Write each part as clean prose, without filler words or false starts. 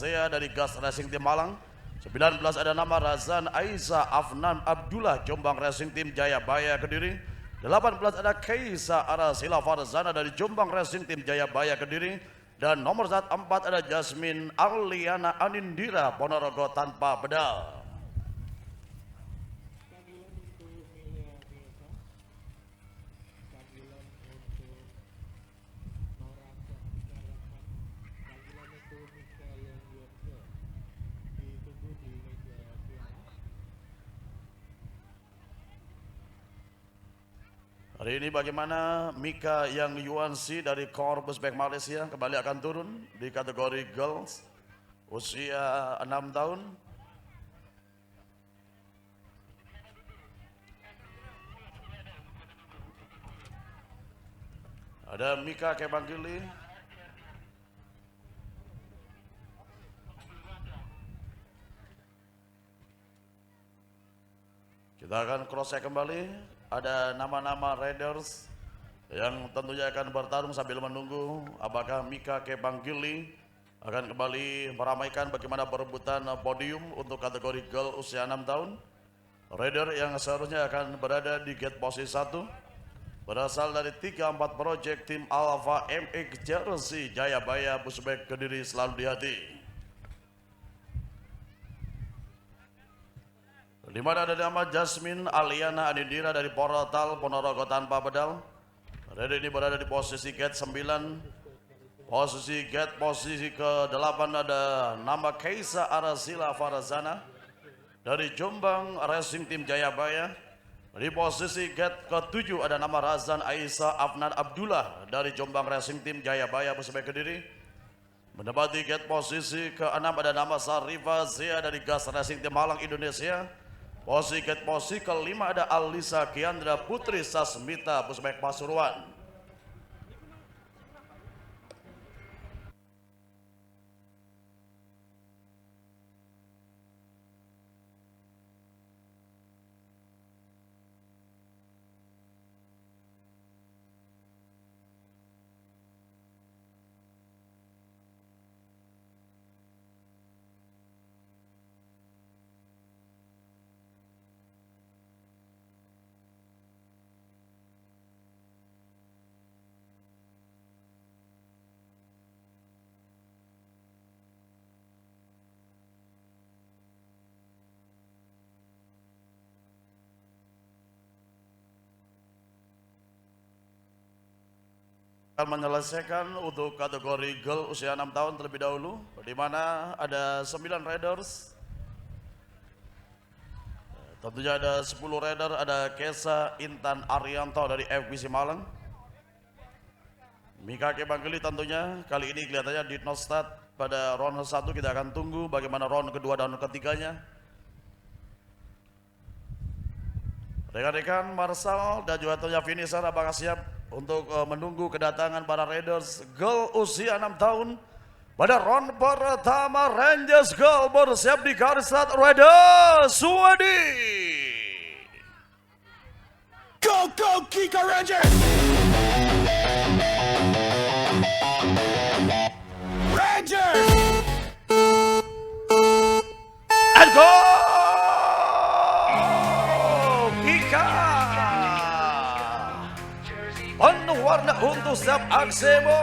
Zea dari Gas Racing Team Malang. 19 ada nama Razan Aiza Afnan Abdullah Jombang Racing Team Jayabaya Kediri. 18 ada Kaisa Arasila Farzana dari Jombang Racing Team Jayabaya Kediri. Dan nomor 4 ada Jasmine Arliana Anindira Ponorogo tanpa pedal. Hari ini bagaimana Mika yang Yuansi dari Korpus Bek Malaysia kembali akan turun di kategori girls usia 6 tahun. Ada Mika Kebanggili. Kita akan cross check kembali. Ada nama-nama Raiders yang tentunya akan bertarung sambil menunggu apakah Mika Kebanggili akan kembali meramaikan bagaimana perebutan podium untuk kategori girl usia 6 tahun. Raider yang seharusnya akan berada di gate posisi 1 berasal dari 3-4 project tim Alpha MX Jersey Jayabaya Busbek Kediri selalu di hati. Di mana ada nama Jasmine Aliana Anindira dari Portal Ponorogo tanpa pedal. Raider ini berada di posisi gate 9. Posisi ke-8 ada nama Kaisa Arasila Farazana dari Jombang Racing Team Jayabaya. Di posisi gate ke-7 ada nama Razan Aiza Afnan Abdullah dari Jombang Racing Team Jayabaya Busbek Kediri. Menempati gate posisi ke-6 ada nama Sarifa Zea dari Gas Racing Team Malang Indonesia. Posisi ke-5 ada Alisa Kiandra Putri Sasmita Busbek Pasuruan. Menyelesaikan untuk kategori girl usia 6 tahun terlebih dahulu, di mana ada 9 riders. Tentunya ada 10 rider, ada Kesa Intan Arianto dari FBC Malang. Mika Kebanggili tentunya kali ini kelihatannya di no start pada round 1. Kita akan tunggu bagaimana round kedua dan ketiganya. Rekan-rekan Marsal dan juga tentunya finisher apakah siap untuk menunggu kedatangan para Raiders girl usia 6 tahun pada round pertama. Rangers girl bersiap di garis start. Raiders Swadi. Go go Kika Rangers! Rangers! And go! Warna untuk setiap aksimu.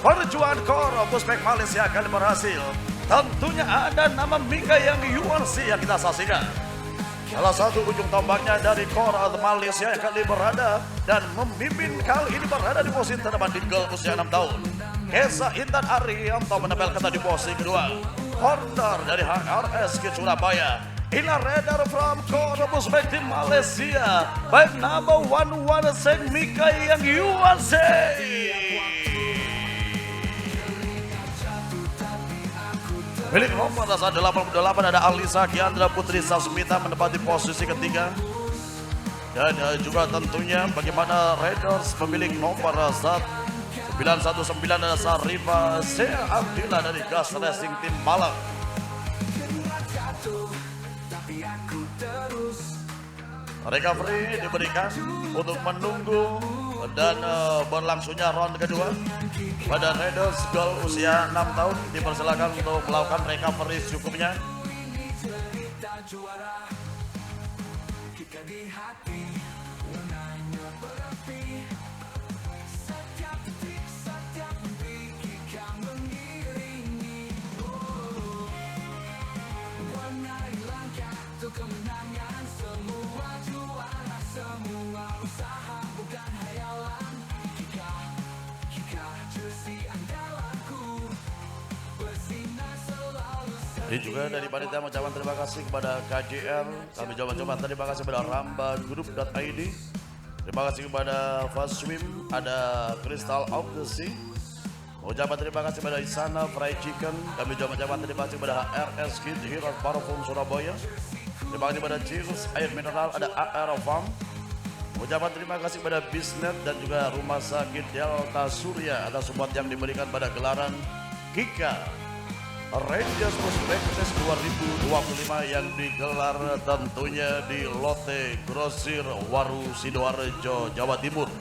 Perjuangan Korpus Bek Malaysia akan berhasil. Tentunya ada nama Mika yang Yuansi yang kita saksikan. Salah satu ujung tombaknya dari Korpus Malaysia yang kali berada dan memimpin kali ini berada di posisi terdepan di girl usia 6 tahun. Kesa Intan Arianto menempel kata di posisi kedua. Corner dari HRS ke Surabaya. Inilah Raider from Korpus Bek Team Malaysia. Baik nama One Seng Mika yang Yuansi. Milik nomor 88 ada Alisa Kiandra Putri Sasmita menempati posisi ketiga. Dan juga tentunya bagaimana Raiders pemilik nomor 919 ada Sarifa Zea Abdillah dari Gas Racing Team Malang. Recovery diberikan untuk menunggu dan berlangsungnya round kedua pada Raiders Girl usia 6 tahun dipersilakan untuk melakukan recovery secukupnya. Ini juga dari panitia mengucapkan terima kasih kepada KJR. Kami coba terima kasih kepada rambagroup.id. Terima kasih kepada Fast Swim, ada Crystal of the Sea. Ucapan terima kasih kepada Isana Fried Chicken. Kami juga mengucapkan terima kasih kepada RS Kid Hero Parfum Surabaya. Terima kasih kepada Cheers Air Mineral, ada AR Farm. Ucapan terima kasih kepada Bisnet dan juga Rumah Sakit Delta Surya atas support yang diberikan pada gelaran Kika Rangers Prospectus 2025 yang digelar tentunya di Lotte Grosir Waru Sidoarjo, Jawa Timur.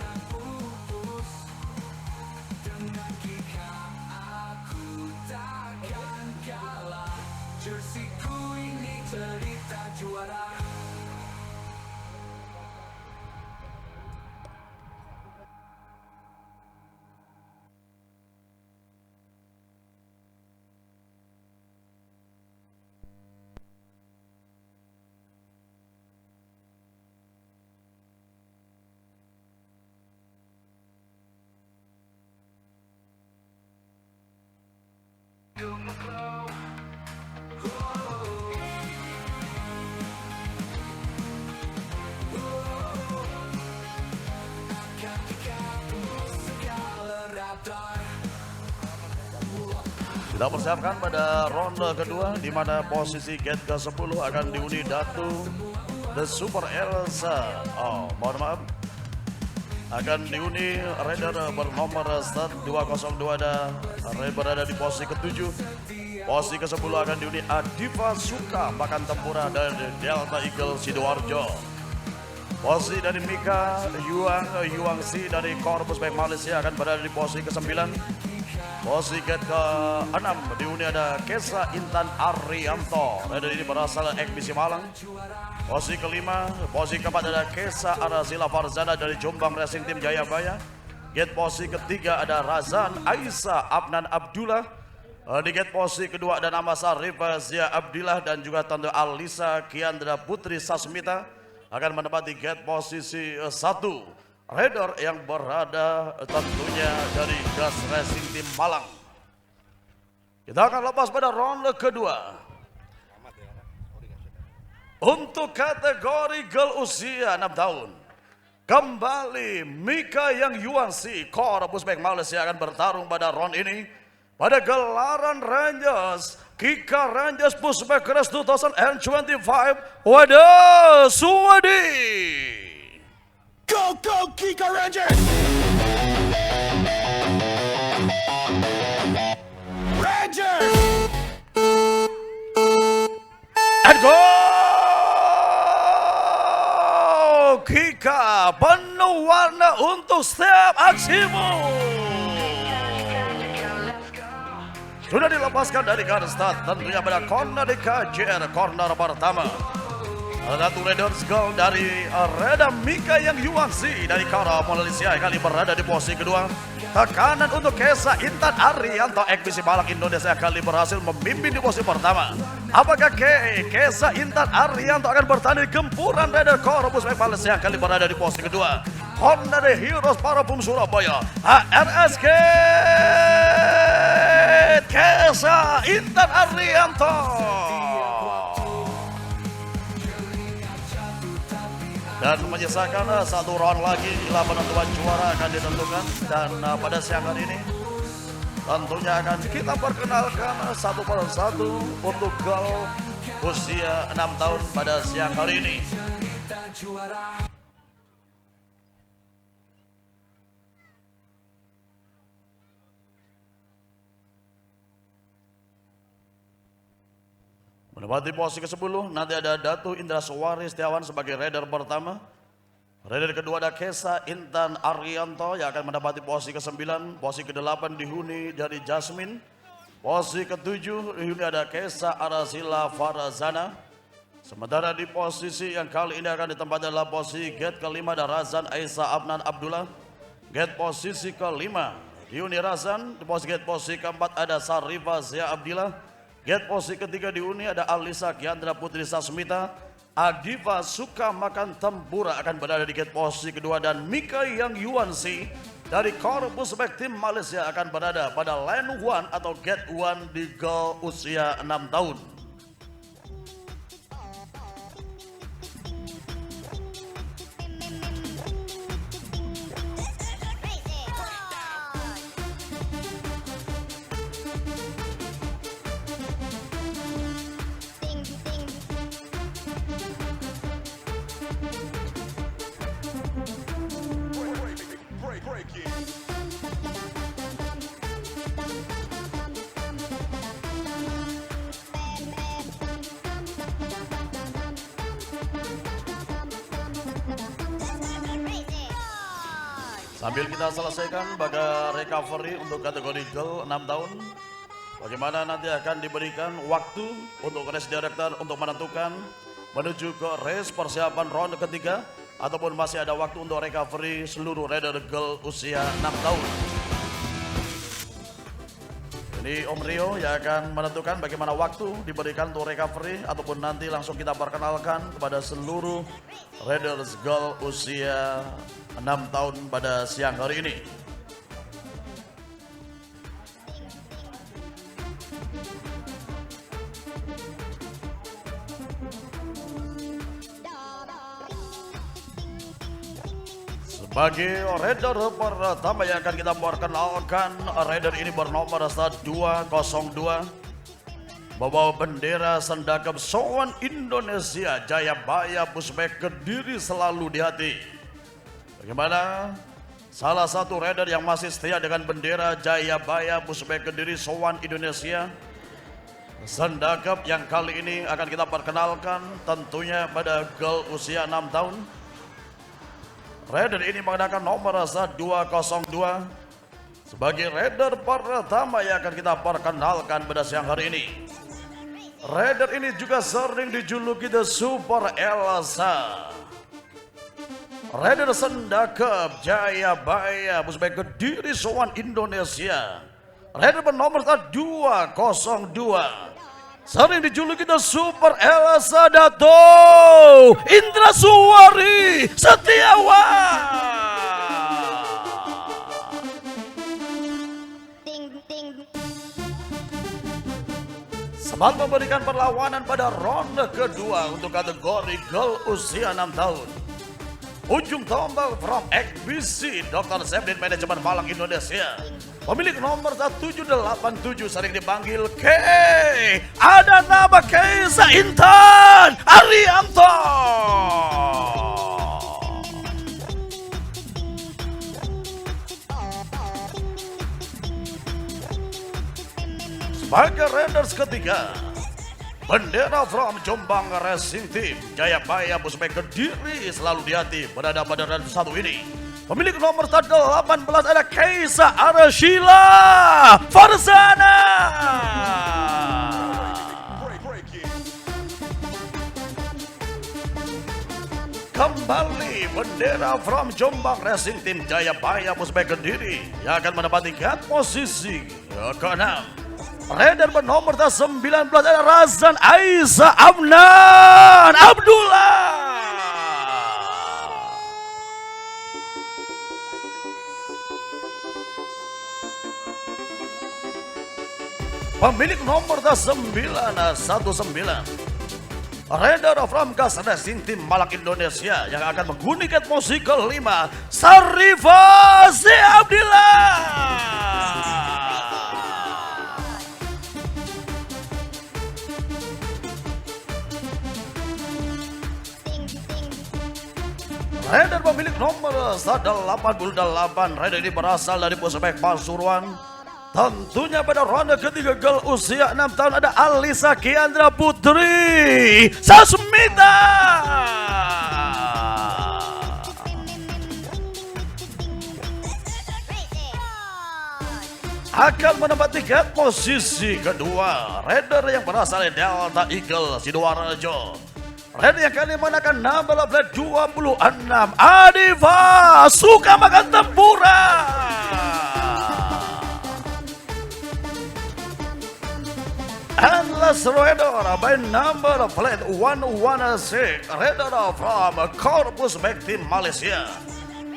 Kita persiapkan pada ronde kedua di mana posisi gate ke-10 akan diundi Datu The Super Elsa. Mohon maaf. Akan diundi Raider bernomor start 202 ada berada di posisi ke-7. Posisi ke-10 akan diundi Adiva Suka Makan Tempura dari Delta Eagle Sidoarjo. Posisi dari Mika Yuang Si dari Korpus Bank Malaysia akan berada di posisi ke-9. Posisi gate ke-6 diundi ada Kesa Intan Arianto. Rider ini berasal dari Ekbisi Malang. Posisi ke-5, posisi ke-4 ada Kesa Arazila Farzana dari Jombang Racing Team Jayabaya. Gate posisi ke-3 ada Razan Aisyah Abnan Abdullah. Di gate posisi kedua ada nama Sarifah Zia Abdillah dan juga Tante Alisa Kiandra Putri Sasmita akan menempati gate posisi 1. Raider yang berada tentunya dari Gas Racing Team Malang. Kita akan lepas pada ronde kedua. Untuk kategori girl usia 6 tahun. Kembali Mika Yang Yuansi Korpus Bank Malaysia akan bertarung pada round ini. Pada gelaran Rangers Kika Rangers Pushbackers 2025 Wadah Suwadi. Go, go, Kika Rangers! Rangers! And go! Kika, penuh warna untuk setiap aksimu. Sudah dilepaskan dari garis start, tentunya pada corner di KJR, corner pertama. Satu Raiders Girl dari Reda Mika Yang Yuansi dari Kara Malaysia kali berada di posisi kedua. Tekanan untuk Kesa Intan Arianto Ekbisi Malang Indonesia kali berhasil memimpin di posisi pertama. Apakah Kesa Intan Arianto akan bertanding gempuran Raider Korpus Bank Malaysia kali berada di posisi kedua. Honda The Heroes Parfum Surabaya HRSK Kesa Intan Arianto. Dan menyisakan satu round lagi bila penentuan juara akan ditentukan. Dan pada siang hari ini tentunya akan kita perkenalkan satu persatu untuk girl usia 6 tahun pada siang hari ini. Menempati posisi ke-10 nanti ada Datu Indra Suwari Setiawan sebagai rider pertama. Rider kedua ada Kesa Intan Arianto yang akan mendapati posisi ke-9, posisi ke-8 dihuni dari Jasmine, posisi ke-7 dihuni ada Kesa Arasila Farazana. Sementara di posisi yang kali ini akan ditempati adalah posisi gate kelima ada Razan Aisyah Abnan Abdullah. Gate posisi kelima dihuni Razan, di posisi keempat ada Sarifah Zia Abdillah. Gate posisi ketiga dihuni ada Alisa Kiandra Putri Sasmita. Adiva Suka Makan Tempura akan berada di gate posisi kedua dan Mika Yang Yuansi dari Korpus Back Team Malaysia akan berada pada lane 1 atau gate 1 di girl usia 6 tahun. Sambil kita selesaikan baga recovery untuk kategori girl 6 tahun. Bagaimana nanti akan diberikan waktu untuk race director untuk menentukan menuju ke race persiapan ronde ketiga ataupun masih ada waktu untuk recovery seluruh rider girl usia 6 tahun. Ini Om Rio yang akan menentukan bagaimana waktu diberikan untuk recovery ataupun nanti langsung kita perkenalkan kepada seluruh riders girl usia 6 tahun pada siang hari ini. Sebagai rider pertama yang akan kita perkenalkan, rider ini bernomor 202 membawa bendera Sendagap Sowan Indonesia, Jayabaya Pushback Kediri selalu di hati. Bagaimana salah satu rider yang masih setia dengan bendera Jayabaya Pushback Kediri Sowan Indonesia, Sendagap yang kali ini akan kita perkenalkan tentunya pada girl usia 6 tahun. Rider ini menggunakan nomor 202 sebagai rider pertama yang akan kita perkenalkan pada siang hari ini. Rider ini juga sering dijuluki The Super Elsa. Rider Sendagap Jayabaya Pushback Kediri Sowan Indonesia. Rider bernomor 202. Sering dijuluki The Super Elsa Dato Indra Suwari Setiawan. Sempat memberikan perlawanan pada ronde kedua untuk kategori girl usia 6 tahun. Ujung tombak from XBC Dr. Zebdin Manajemen Malang Indonesia. Pemilik nomor 1787 sering dipanggil K. Ada nama Kesa Intan Arianto. Sebagai riders ketiga, bendera from Jombang Racing Team Jayabaya Pushback Kediri selalu di hati berada pada ronde 1 ini. Pemilik nomor 18 ada Kaisa Arashila Farzana. Kembali bendera from Jombang Racing Team Jayabaya Pushback Kediri yang akan menempati posisi ke-6. Rider bernomor 19 ada Razan Aisyah Abnan Abdullah. Pemilik nomor 919 Rider from Gas Racing Team Malang Indonesia yang akan menghuni posisi ke-5 Sarifah Zia Abdillah. Rider pemilik nomor 88 Rider ini berasal dari Pushback Pasuruan. Tentunya pada ronde ketiga girl usia 6 tahun ada Alisa Kiandra Putri Sasmita. akan menempati gate posisi kedua. Raider yang berasal dari Delta Eagle Sidoarjo. Raider yang kali menggunakan number plate 26 Adiva suka makan tempura. Endless Raider by number plate 116 Raider from Corpus Bekti Malaysia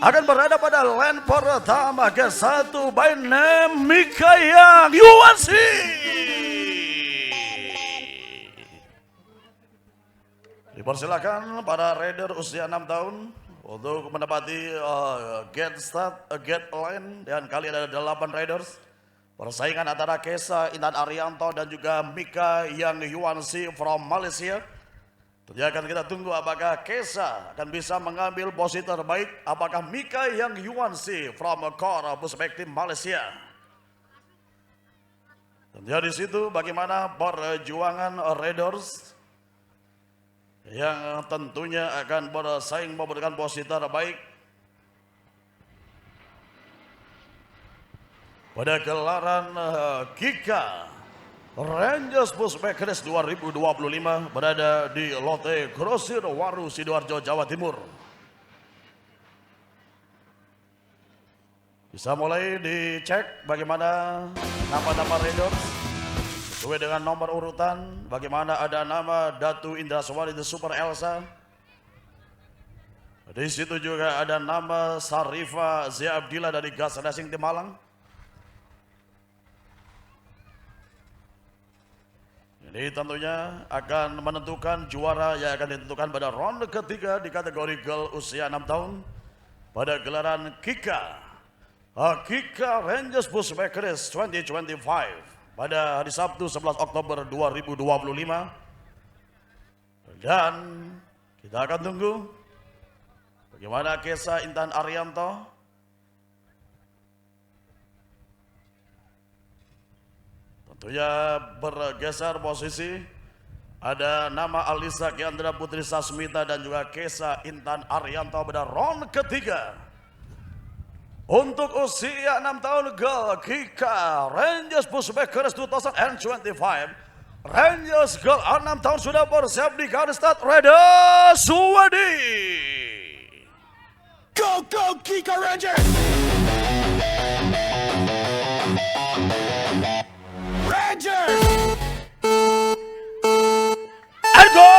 akan berada pada lane pertama ke-1 by name Mikayang Yuansi. Dipersilakan para Raider usia 6 tahun untuk menempati gate line, dan kali ada 8 Raiders. Persaingan antara Kesa Intan Arianto dan juga Mika Yang Yuansi from Malaysia. Tentunya akan kita tunggu apakah Kesa akan bisa mengambil posisi terbaik, apakah Mika Yang Yuansi from Corpus Bekti Malaysia. Tentunya di situ bagaimana perjuangan Raiders yang tentunya akan bersaing memberikan posisi terbaik pada gelaran Kika Rangers Pushback Race 2025 berada di Lotte Grosir Waru Sidoarjo, Jawa Timur. Bisa mulai dicek bagaimana nama-nama Raiders sesuai dengan nomor urutan. Bagaimana ada nama Datu Indraswari The Super Elsa. Di situ juga ada nama Sarifa Zia Abdillah dari Gas Racing Tim Malang. Ini tentunya akan menentukan juara yang akan ditentukan pada ronde ketiga di kategori girl usia 6 tahun pada gelaran Kika Rangers Pushback Race 2025 pada hari Sabtu 11 Oktober 2025. Dan kita akan tunggu bagaimana Kesa Intan Arianto tentunya bergeser posisi. Ada nama Alisa Kiandra Putri Sasmita dan juga Kesa Intan Arianto pada round ketiga. Untuk usia 6 tahun girl Kika Rangers Pushback Race 2025. Rangers girl 6 tahun sudah bersiap di garis start. Raider Suwadi. Go, go, Kika Rangers! Rangers! And go!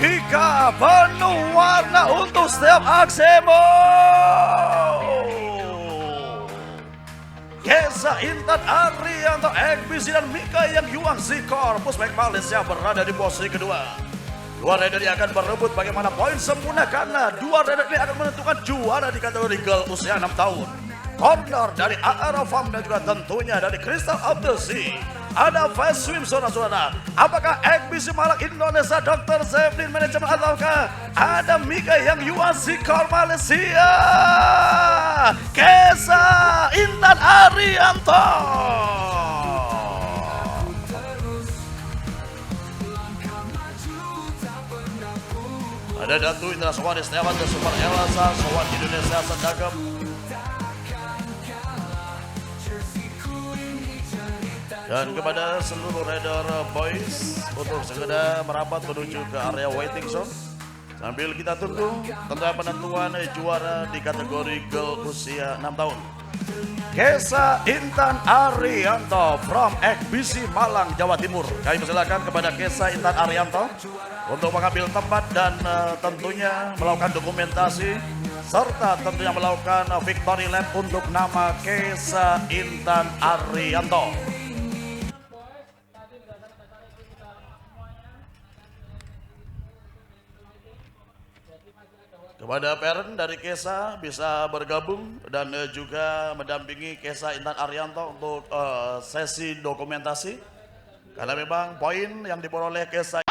Kika penuh warna untuk setiap aksimu. Kesa Intan Arianto XBC dan Mika Yang Yuansi Corpus Bekti Malaysia berada di posisi kedua. Dua Raider yang akan berebut bagaimana poin sempurna, karena dua Raider ini akan menentukan juara di kategori girl usia 6 tahun. Corner dari AR Farm dan juga tentunya dari Crystal of the Sea. Ada Fast Swim saudara-saudara. Apakah XBC Malang Indonesia Dr. Zeflin Manajemen ataukah ada Mika Yang Yuansi Corp Malaysia? Kesa Intan Arianto. Ada Datu Indraswari Setiawan The Super Elsa Sowan Indonesia Sedagem. Dan kepada seluruh Raider Boys untuk segera merapat menuju ke area waiting zone sambil kita tunggu tentang penentuan juara di kategori girl usia 6 tahun. Kesa Intan Arianto from XBC Malang, Jawa Timur. Kami persilakan kepada Kesa Intan Arianto untuk mengambil tempat dan tentunya melakukan dokumentasi serta tentunya melakukan victory lap untuk nama Kesa Intan Arianto. Kepada parent dari Kesa bisa bergabung dan juga mendampingi Kesa Intan Arianto untuk sesi dokumentasi, karena memang poin yang diperoleh Kesa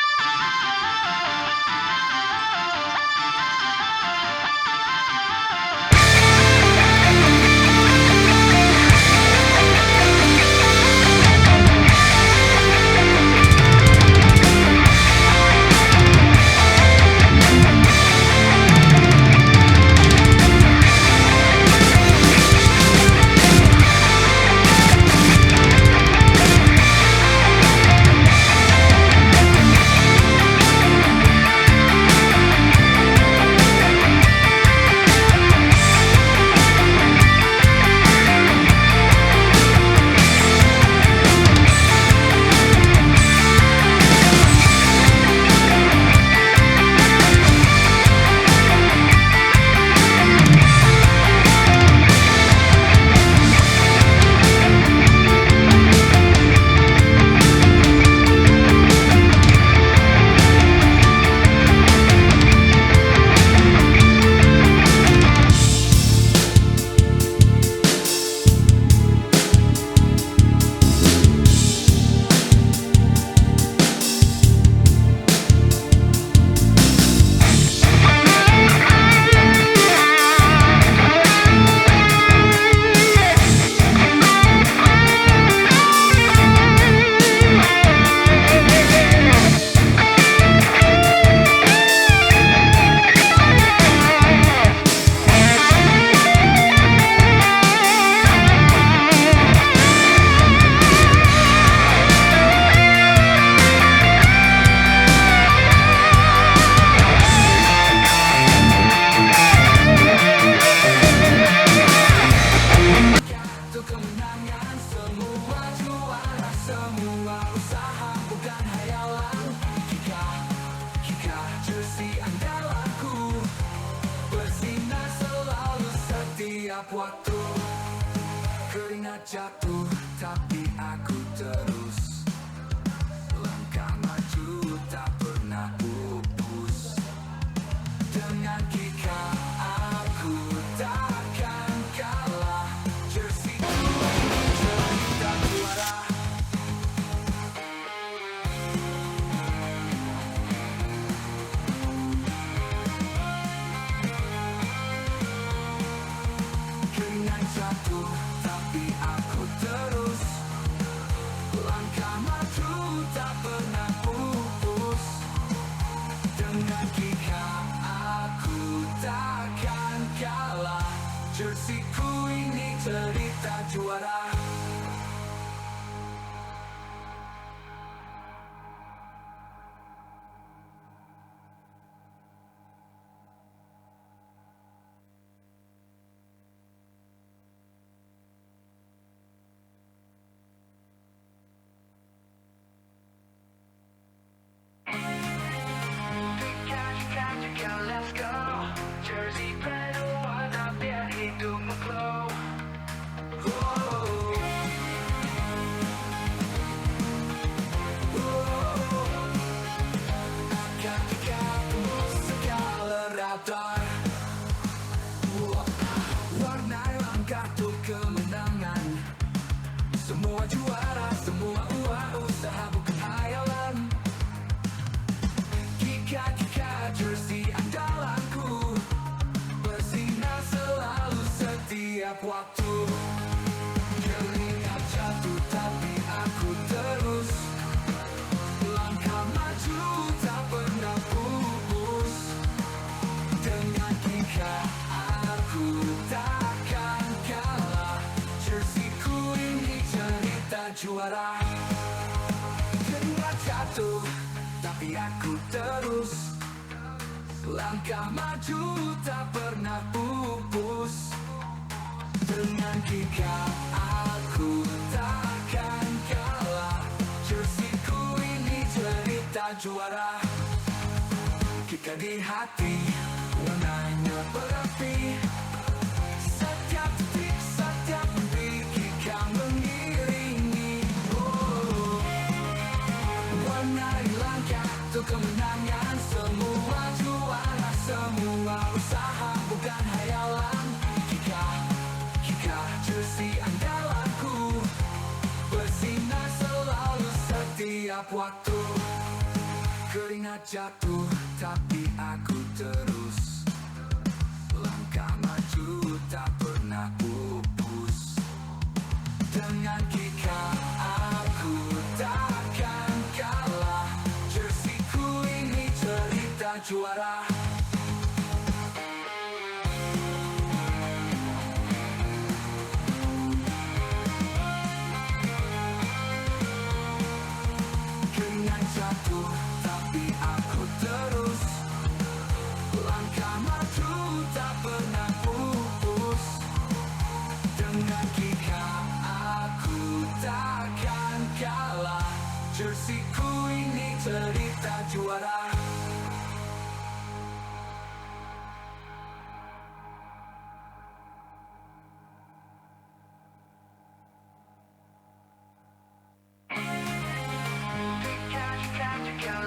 setiap waktu. Keringat jatuh tapi aku terus langkah maju tak pernah pupus. Dengan Kika aku takkan kalah. Jerseyku ini cerita juara. Keringat jatuh tapi aku terus langkah maju tak pernah pupus. Dengan Kika aku takkan kalah. Jerseyku ini cerita juara. Let's go, Jersey penuh warna biar hidupmu glow. Ketika segala radar warnai langkah tuh kemenangan. Semua juara, semua usaha bukan hayalan. Kika jersey andalanku bersinar selalu setiap waktu. Keringat jatuh tapi aku terus langkah maju tak pernah pupus. Dengan Kika aku takkan kalah. Jerseyku ini cerita juara. Keringat jatuh tapi aku terus langkah maju tak pernah pupus. Dengan Kika aku takkan kalah. Jerseyku ini cerita juara. Kika di hati warnanya berapi. Setiap detik, setiap detik Kika mengiringi. Warnai langkah tuh kemenangan. Semua juara, semua usaha bukan hayalan. Kika jersey andalanku bersinar selalu setiap waktu. Keringat jatuh tapi aku terus langkah maju tak pernah pupus. Dengan Kika aku takkan kalah. Jerseyku ini cerita juara. Keringat jatuh tapi aku terus langkah maju tak pernah pupus. Dengan Kika aku takkan kalah. Jerseyku ini cerita juara.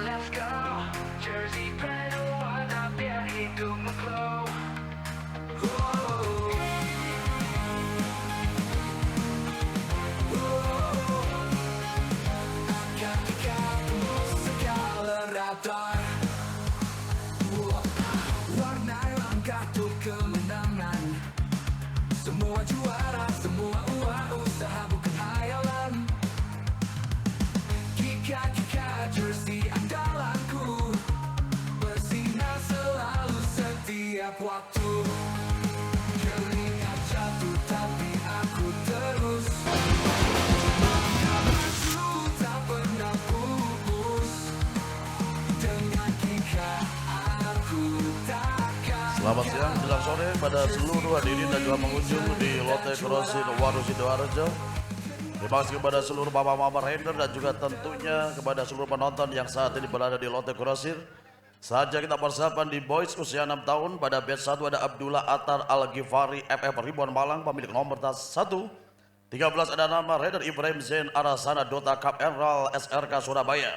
Let's go, Jersey penuh warna biar hidupmu glow. Ketika segala radar warnai langkah tuh kemenangan. Semua juara, semua usaha bukan hayalan. Kika jersey andalanku bersinar selalu setiap waktu. Keringat jatuh tapi aku terus langkah maju tak pernah pupus. Dengan Kika aku takkan. Selamat siang jelang sore pada seluruh hadirin dan juga pengunjung di Lotte Grosir Waru Sidoarjo. Terima kasih kepada seluruh bapak-bapak rider dan juga tentunya kepada seluruh penonton yang saat ini berada di Lotte Grosir. Saja kita persiapan di boys usia 6 tahun. Pada batch 1 ada Abdullah Atar Al-Ghifari FF Ribuan Malang, pemilik nomor tas 1. 13 ada nama Raider Ibrahim Zain Arasana Dota Cup Emerald SRK Surabaya.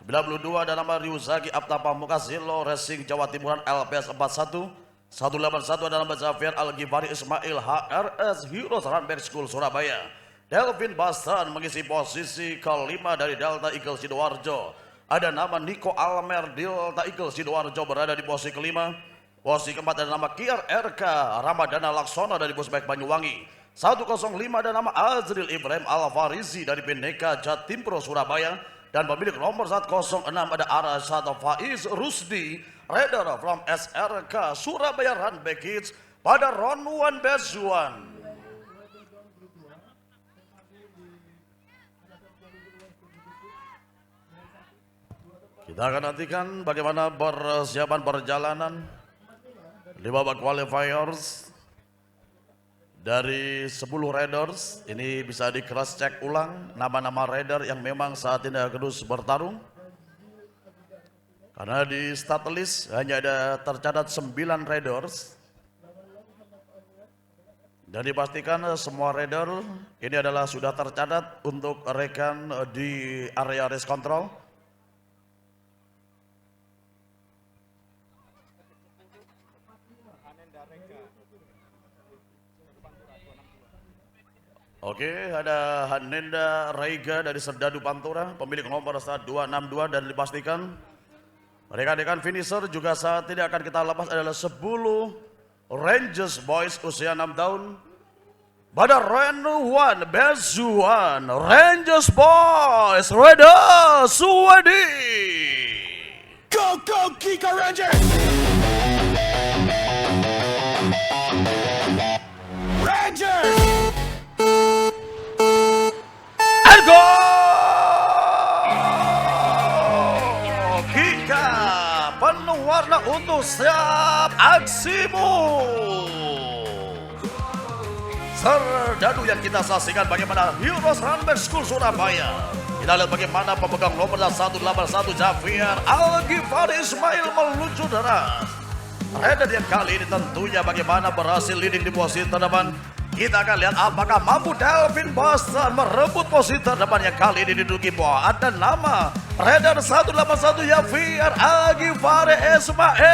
92 ada nama Ryuzaki Aptapa Mukasilo Racing Jawa Timuran LPS 41. 181 ada nama Javier Al-Ghifari Ismail HRS Heroes Runback School Surabaya. Delvin Bastan mengisi posisi kelima dari Delta Eagle Sidoarjo. Ada nama Niko Almer Delta Eagle Sidoarjo berada di posisi kelima. Posisi keempat ada nama Kiar RK Ramadana Laksono dari Pusbek Banyuwangi. 105 ada nama Azril Ibrahim Al-Farizi dari Bhinneka Jatimpro Surabaya. Dan pemilik nomor 106 ada Arashad Faiz Rusdi Raider from SRK Surabaya Runback Kids pada round 1 batch 1. Kita akan nantikan bagaimana persiapan perjalanan di babak qualifiers dari 10 Raiders. Ini bisa di cross check ulang nama-nama Raider yang memang saat ini terus bertarung. Karena di start list hanya ada tercatat 9 Raiders. Dan dipastikan semua Raider ini adalah sudah tercatat untuk rekan di area race control. Oke, ada Hanenda Raiga dari Serdadu Pantura, pemilik nomor 262, dan dipastikan rekan-rekan finisher juga saat ini akan kita lepas adalah 10 Rangers Boys usia 6 tahun. Pada round 1, batch 1, Rangers Boys, Raider Suwedi. Go, go, Kika Rangers! Rangers! Go! Kika penuh warna untuk siap aksimu. Serdadu yang kita saksikan bagaimana Heroes Runback School Surabaya. Kita lihat bagaimana pemegang nomor 181 Javier Al-Ghifari Ismail meluncur deras. Raider yang kali ini tentunya bagaimana berhasil leading di posisi terdepan. Kita akan lihat apakah mampu Delvin Bastan merebut posisi terdepan yang kali ini diduduki bahwa ada nama Raider 181 Javier Al-Ghifari Ismail.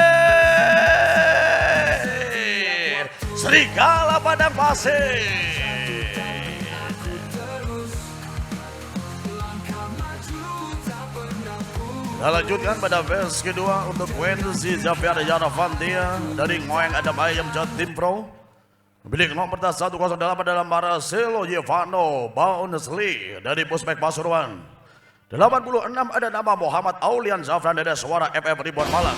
Serigala Padang Pasir. Kita lanjutkan pada verse kedua untuk Wendy Javier Yaravantia dari Ngoeng Adam Ayam Jatimpro. Pemilik nomor 108 dalam Marcelo Yevano Baunesli dari Pusbek Pasuruan. 86 ada nama Muhammad Aulian Zafran dari Suara FF Ribuan Malang.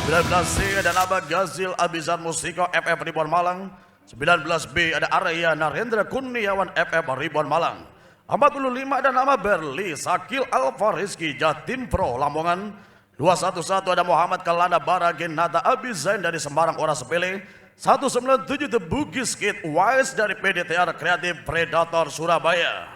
19C ada nama Gazil Abizar Musiko FF Ribuan Malang. 19B ada Arya Narendra Kurniawan FF Ribuan Malang. 45 ada nama Berli Sakil Alfarizki Jatimpro Lamongan. 211 ada Muhammad Kalana Baragenata Abizain dari Semarang Ora Sepele. 197 The Bugis Kid Wise dari PDTR Kreatif Predator Surabaya.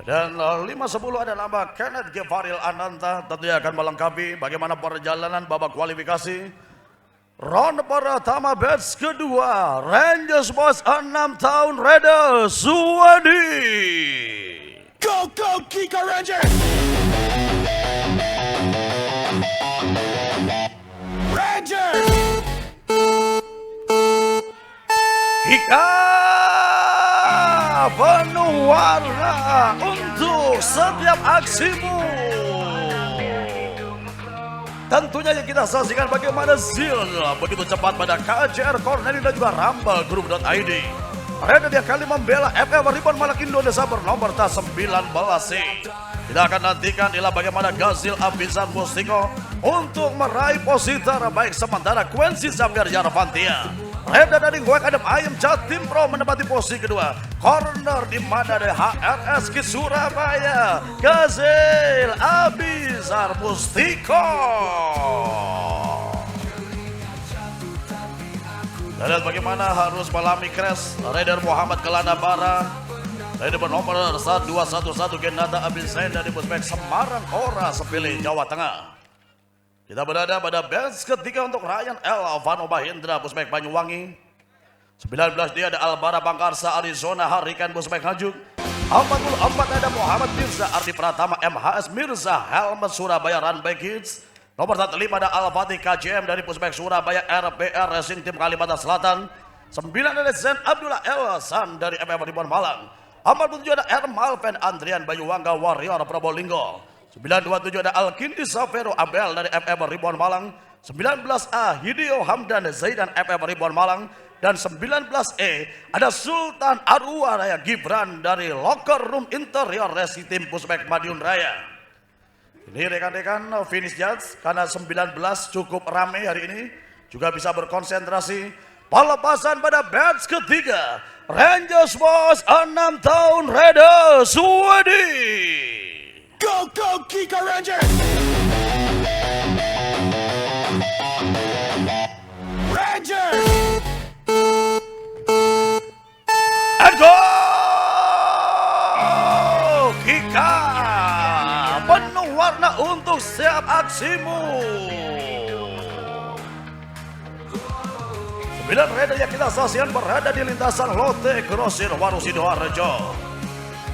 Dan 510 ada nama Kenneth Gevaril Ananta, tentunya akan melengkapi bagaimana perjalanan babak kualifikasi round pertama batch kedua Rangers Boys 6 tahun Raider Suwedi. Go, go, Kika Rangers! Rangers! Kika penuh warna untuk setiap aksimu. Tentunya yang kita saksikan bagaimana Zil begitu cepat pada KJR Corneli dan juga Rambal Group.id. Raider yang kali membela FF Ribuan Malang Indonesia bernomor tas 19C. Kita akan nantikan inilah bagaimana Gazil Abizar Mustiko untuk meraih posisi terbaik sementara Quincy Xavier Yaravantia. Raider dari Ngoeng Adam Ayam Jatimpro menempati posisi kedua. Corner di mana dari HRS Kids Surabaya. Gazil Abizar Mustiko. Dan bagaimana harus melami crash Raider Muhammad Kelana Bara. Raider bernomor 211 Genata Abisain dari Puspek Semarang Ora Sepilih Jawa Tengah. Kita berada pada batch ketiga untuk Ryan L. Vano Mahendra Puspek Banyuwangi. 19 dia ada Albara Bangkarsa Arizona Harikan Puspek Hajuk. 44 ada Muhammad Mirza Ardi Pratama MHS Mirza Helmet Surabaya Runback Kids. Nomor 45 ada Al-Fatih KJM dari Puspek Surabaya RPR Racing Tim Kalimantan Selatan. 9 ada Zen Abdullah Elsan dari FF Ribuan Malang. 47 ada Ermal Pen Andrian Banyuwangga Warrior Probolinggo. 927 ada Alkindi Savero Abel dari FF Ribuan Malang. 19A Hideo Hamdan Zaidan FF Ribuan Malang. Dan 19E ada Sultan Arwa Raya Gibran dari Locker Room Interior Resi Tim Puspek Madiun Raya. Ini rekan-rekan finish judge karena 19 cukup ramai hari ini. Juga bisa berkonsentrasi. Pelepasan pada batch ketiga. Rangers Boys 6 tahun Raiders Swedi. Go, go, Kika Rangers! Rangers! And go! Kika! Penuh warna untuk siap aksimu. 9 Raider yang kita saksikan berada di lintasan Lotte Grosir Waru Sidoarjo.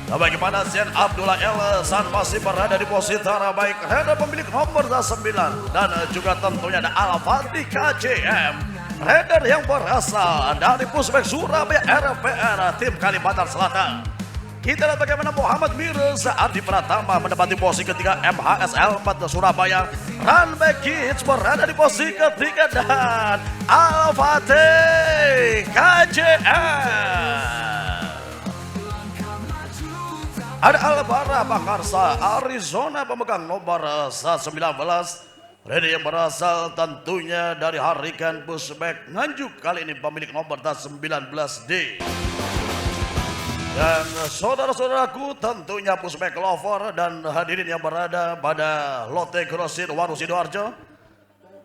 Nah, bagaimana Zen Abdullah Elsan masih berada di posisi terbaik. Raider pemilik nomor 9 dan juga tentunya ada Al-Fatih KJM. Raider yang berasal dari Puspek Surabaya RPR Tim Kalimantan Selatan. Kita lihat bagaimana Muhammad Mirza Ardi Pratama menempati posisi ketiga. MHSL 4 Surabaya Runback Kids berada di posisi ketiga. Dan Al-Fatih KJM. Ada Albara Bakarsa Arizona pemegang nomor 19. Raider yang berasal tentunya dari Harikan Puspek Nganjuk. Kali ini pemilik nomor 19D. Dan saudara-saudaraku tentunya Puspek Lover dan hadirin yang berada pada Lotte Grosir Waru Sidoarjo.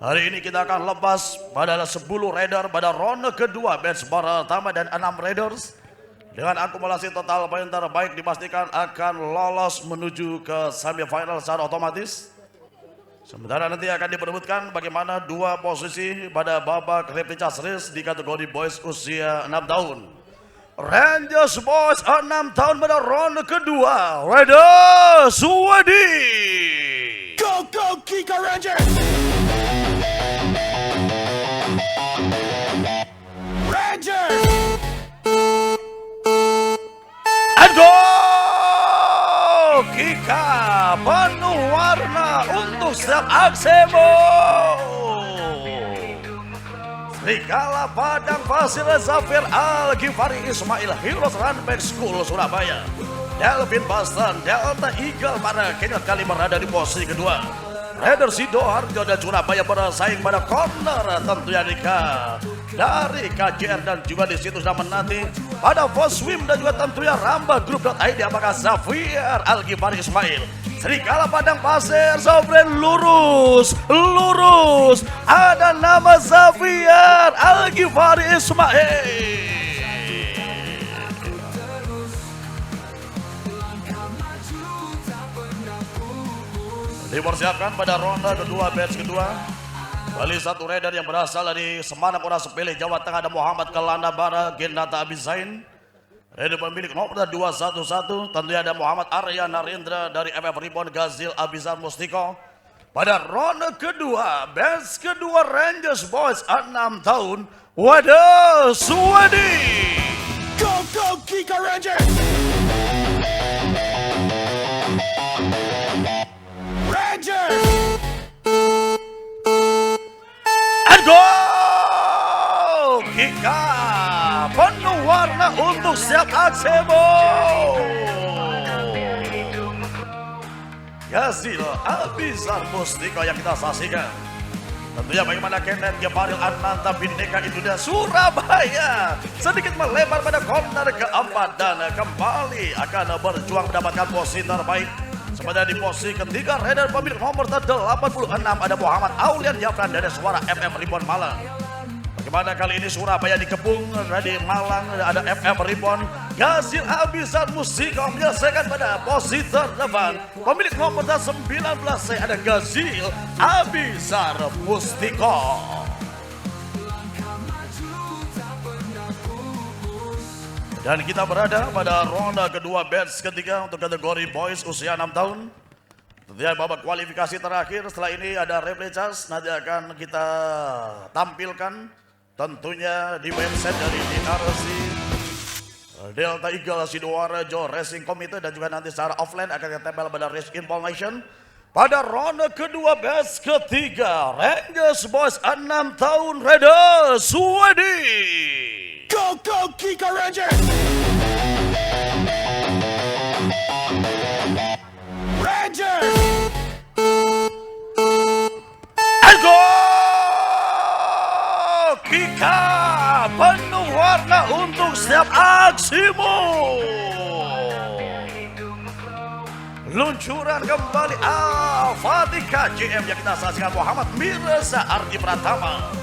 Hari ini kita akan lepas pada 10 Raider pada ronde kedua batch pertama dan 6 Raiders. Dengan akumulasi total poin terbaik dipastikan akan lolos menuju ke semifinal secara otomatis. Sementara nanti akan diperebutkan bagaimana dua posisi pada babak replicas race di kategori boys usia 6 tahun. Rangers Boys 6 tahun pada ronde kedua. Raiders Swedi. Go, go, Kika Rangers! Rangers! And go! Kika penuh warna untuk setiap aksimu. Serigala Padang Fasil Zafir Al-Ghifari Ismail Heroes Runback School Surabaya. Delvin Bastan Delta Eagle pada kini kali berada di posisi kedua. Raider Sidoarjo dan Surabaya bersaing pada corner tentunya dari KJR dan juga di situ sudah menanti pada Foswim dan juga tentunya Ramba Group.id. Apakah Zafir Al-Ghifari Ismail Serigala Padang Pasir Sovereign lurus ada nama Zafir Al-Ghifari Ismail. Dipersiapkan pada ronde kedua batch kedua. Kali satu Raider yang berasal dari Semarang Ora Sepilih Jawa Tengah ada Muhammad Kelana Bara Genata Abisain. Raider pemilik nomor 211 tentunya ada Muhammad Arya Narendra dari FF Ribbon Gazil Abizar Mustiko. Pada ronde kedua batch kedua Rangers Boys 6 tahun Wadah Swedi. Go, go, Kika Rangers! Rangers! And go! Kika penuh warna untuk siap aksimu. Gazil Abizar Mustiko yang kita saksikan. Tentunya bagaimana Kenneth Geparil Ananta Bhinneka Indonesia Surabaya sedikit melebar pada corner keempat dan kembali akan berjuang mendapatkan posisi terbaik. Sementara di posisi ketiga Raider pemilik nomor 86 ada Muhammad Aulian Yafran dari Suara FM Ribuan Malang. Bagaimana kali ini Surabaya dikepung dari Malang, ada FF Ribon. Gazil Abizar Mustika menyelesaikan pada posisi terdepan. Pemilik nomor 19 saya ada Gazil Abizar Mustika. Dan kita berada pada ronde kedua batch ketiga untuk kategori boys usia 6 tahun. Tentunya babak kualifikasi terakhir, setelah ini ada replay charge, nanti akan kita tampilkan tentunya di website dari DRC Delta Eagle Sidoarjo Racing Committee, dan juga nanti secara offline akan kita tempel pada race information. Pada ronde kedua batch ketiga, Rangers Boys 6 tahun Raiders Swedi. Go, go, Kika Rangers! Rangers! Go! Kika, penuh warna untuk setiap aksimu. Luncuran kembali Al-Fatih KJM yang kita saksikan Muhammad Mirza Ardi Pratama.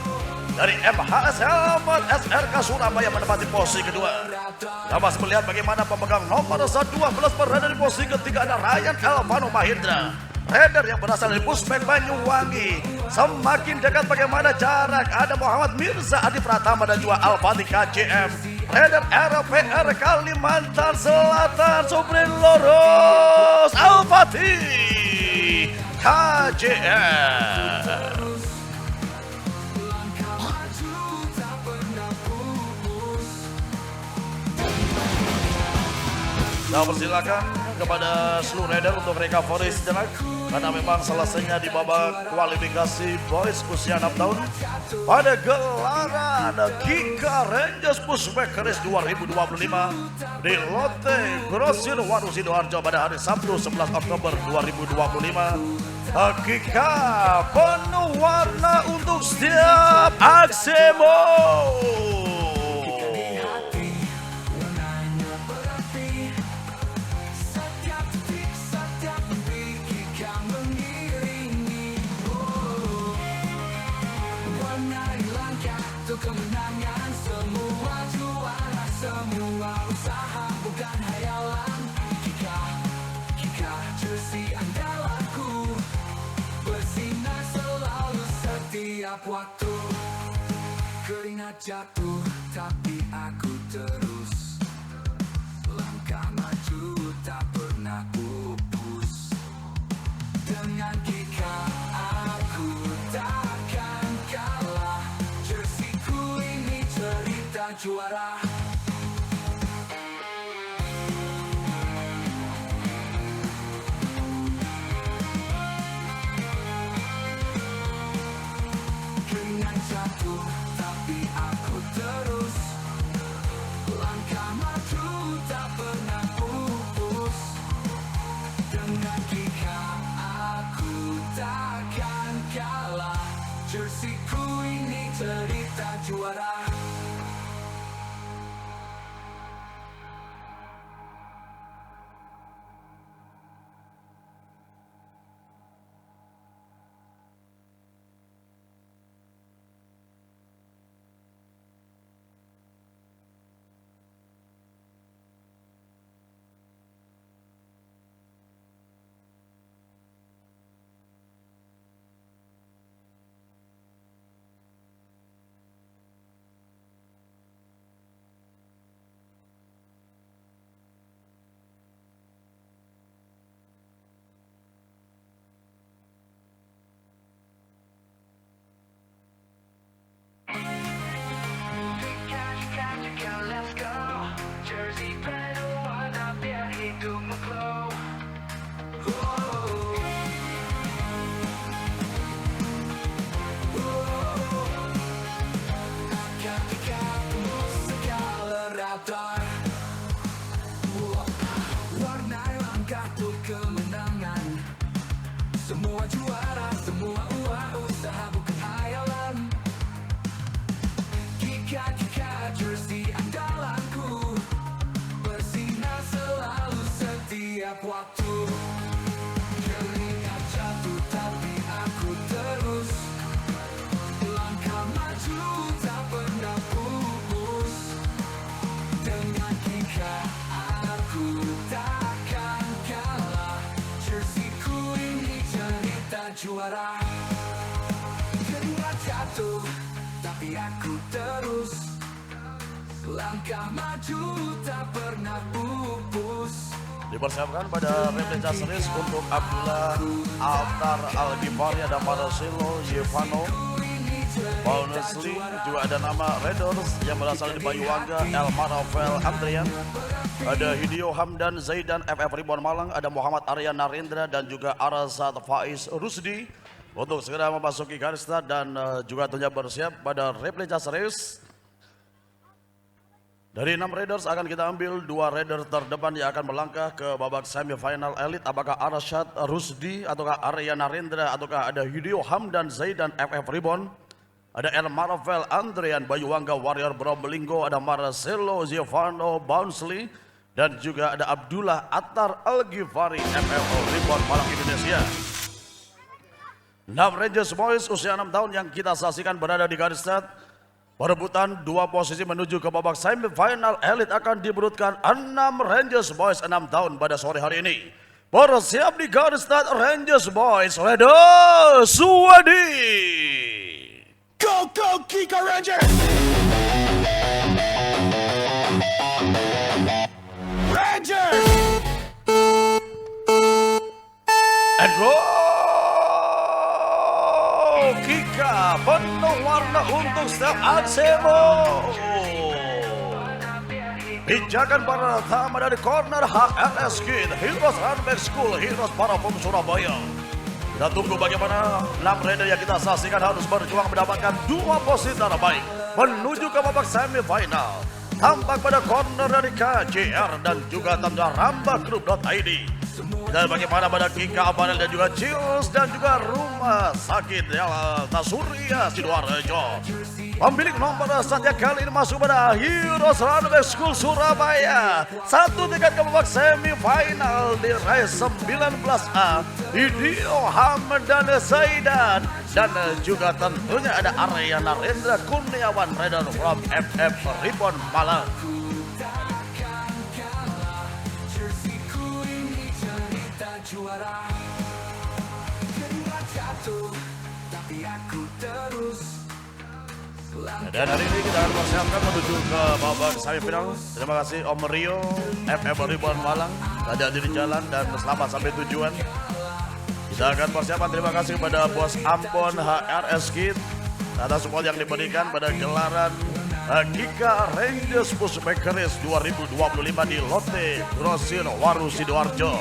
Dari MHS Helmet SRK Surabaya menempati posisi kedua. Kita masih melihat bagaimana pemegang nomor 12 berada di posisi ketiga ada Ryan Elvano Mahindra. Raider yang berasal dari Puspek Banyuwangi. Semakin dekat bagaimana jarak ada Muhammad Mirza Adi Pratama dan juga Al-Fatih KJM. Raider RPR Kalimantan Selatan Suprin Loros Al-Fatih KJM. Saya persilakan kepada seluruh rider untuk recovery sejenak, karena memang selesainya di babak kualifikasi boys usia 6 tahun pada gelaran Kika Rangers Pushback Race 2025 di Lotte Grosir Waru Sidoarjo pada hari Sabtu 11 Oktober 2025. Kika penuh warna untuk setiap aksimu. Kemenangan semua juara, semua usaha bukan hayalan. Kika, jersey andalanku, bersinar selalu setiap waktu. Keringat jatuh tapi aku terus langkah maju, tak pernah pupus. Dengan Kika aku takkan kalah. Jersiku ini cerita juara. Keringat jatuh tapi aku terus langkah maju, tak pernah pupus. Dengan Kika aku takkan kalah. Jersiku ini cerita juara. Let's go. Jersey penuh warna biar hidupmu glow. Ketika segala radar, warnai langkah untuk kemenangan. Semua juara, semua usaha bukan hayalan. Kika, jersey andalanku, bersinar selalu setiap waktu. Keringat jatuh tapi aku terus langkah maju, tak juara. Keringat jatuh, tapi aku terus langkah maju tak pernah pupus. Dipersiapkan pada replika series untuk Abdullah Altar Al-Ghifari, ada Marcelo Yevano. Bonusly juga ada nama Raiders yang berasal dari Bayuwangga, El Marafel Andrian. Ada Hideo Hamdan Zaidan FF Ribuan Malang, ada Muhammad Arya Narendra dan juga Arsad Faiz Rusdi untuk segera memasuki garis start dan juga tentunya bersiap pada replika series. Dari 6 Raiders akan kita ambil 2 Raider terdepan yang akan melangkah ke babak semifinal elit. Apakah Arsyad Rusdi ataukah Arya Narendra ataukah ada Hideo Hamdan Zaidan FF Ribbon, ada El Marvel Andrian Bayuwangga Warrior Bromlinggo, ada Marcelo Giovanno Bounsley dan juga ada Abdullah Attar Al-Ghifari FF Ribbon Malang Indonesia. 6 Rangers Boys usia 6 tahun yang kita saksikan berada di garis start. Perebutan 2 posisi menuju ke babak semifinal elit akan diberutkan 6 Rangers Boys 6 tahun pada sore hari ini. Bersiap di garis start Rangers Boys, Reda Suwadi. Go, go, Kika Rangers! Rangers! And go! Kika penuh warna untuk step Ansemo. Pijakan pertama dari corner HLS Kid, Heroes Runback School, Heroes Parafum Surabaya. Kita tunggu bagaimana 6 Raider yang kita saksikan harus berjuang mendapatkan 2 posisi terbaik menuju ke babak semifinal. Tampak pada corner dari KJR dan juga tanda rambagroup.id. Dan bagaimana pada Kika Abanel dan juga Chills dan juga Rumah Sakit Delta Surya Sidoarjo. Pemilik nomor saatnya kali ini masuk pada Heroes Runback School Surabaya. 1 tiket ke babak semifinal di race 19A. Hideo Hamdan Zaidan dan juga tentunya ada Arya Narendra Kurniawan Raider from FF Ribbon Malang. Juara, keringat jatuh, tapi aku terus. Dan hari ini kita akan persiapkan menuju ke babak semifinal. Terima kasih Om Rio, FF Ribbon Malang, hati-hati di jalan dan selamat sampai tujuan. Kita akan persiapan, terima kasih kepada Bos Ambon HRS Kid atas support yang diberikan pada gelaran Kika Rangers Pushback Race 2025 di Lotte Grosir Waru Sidoarjo.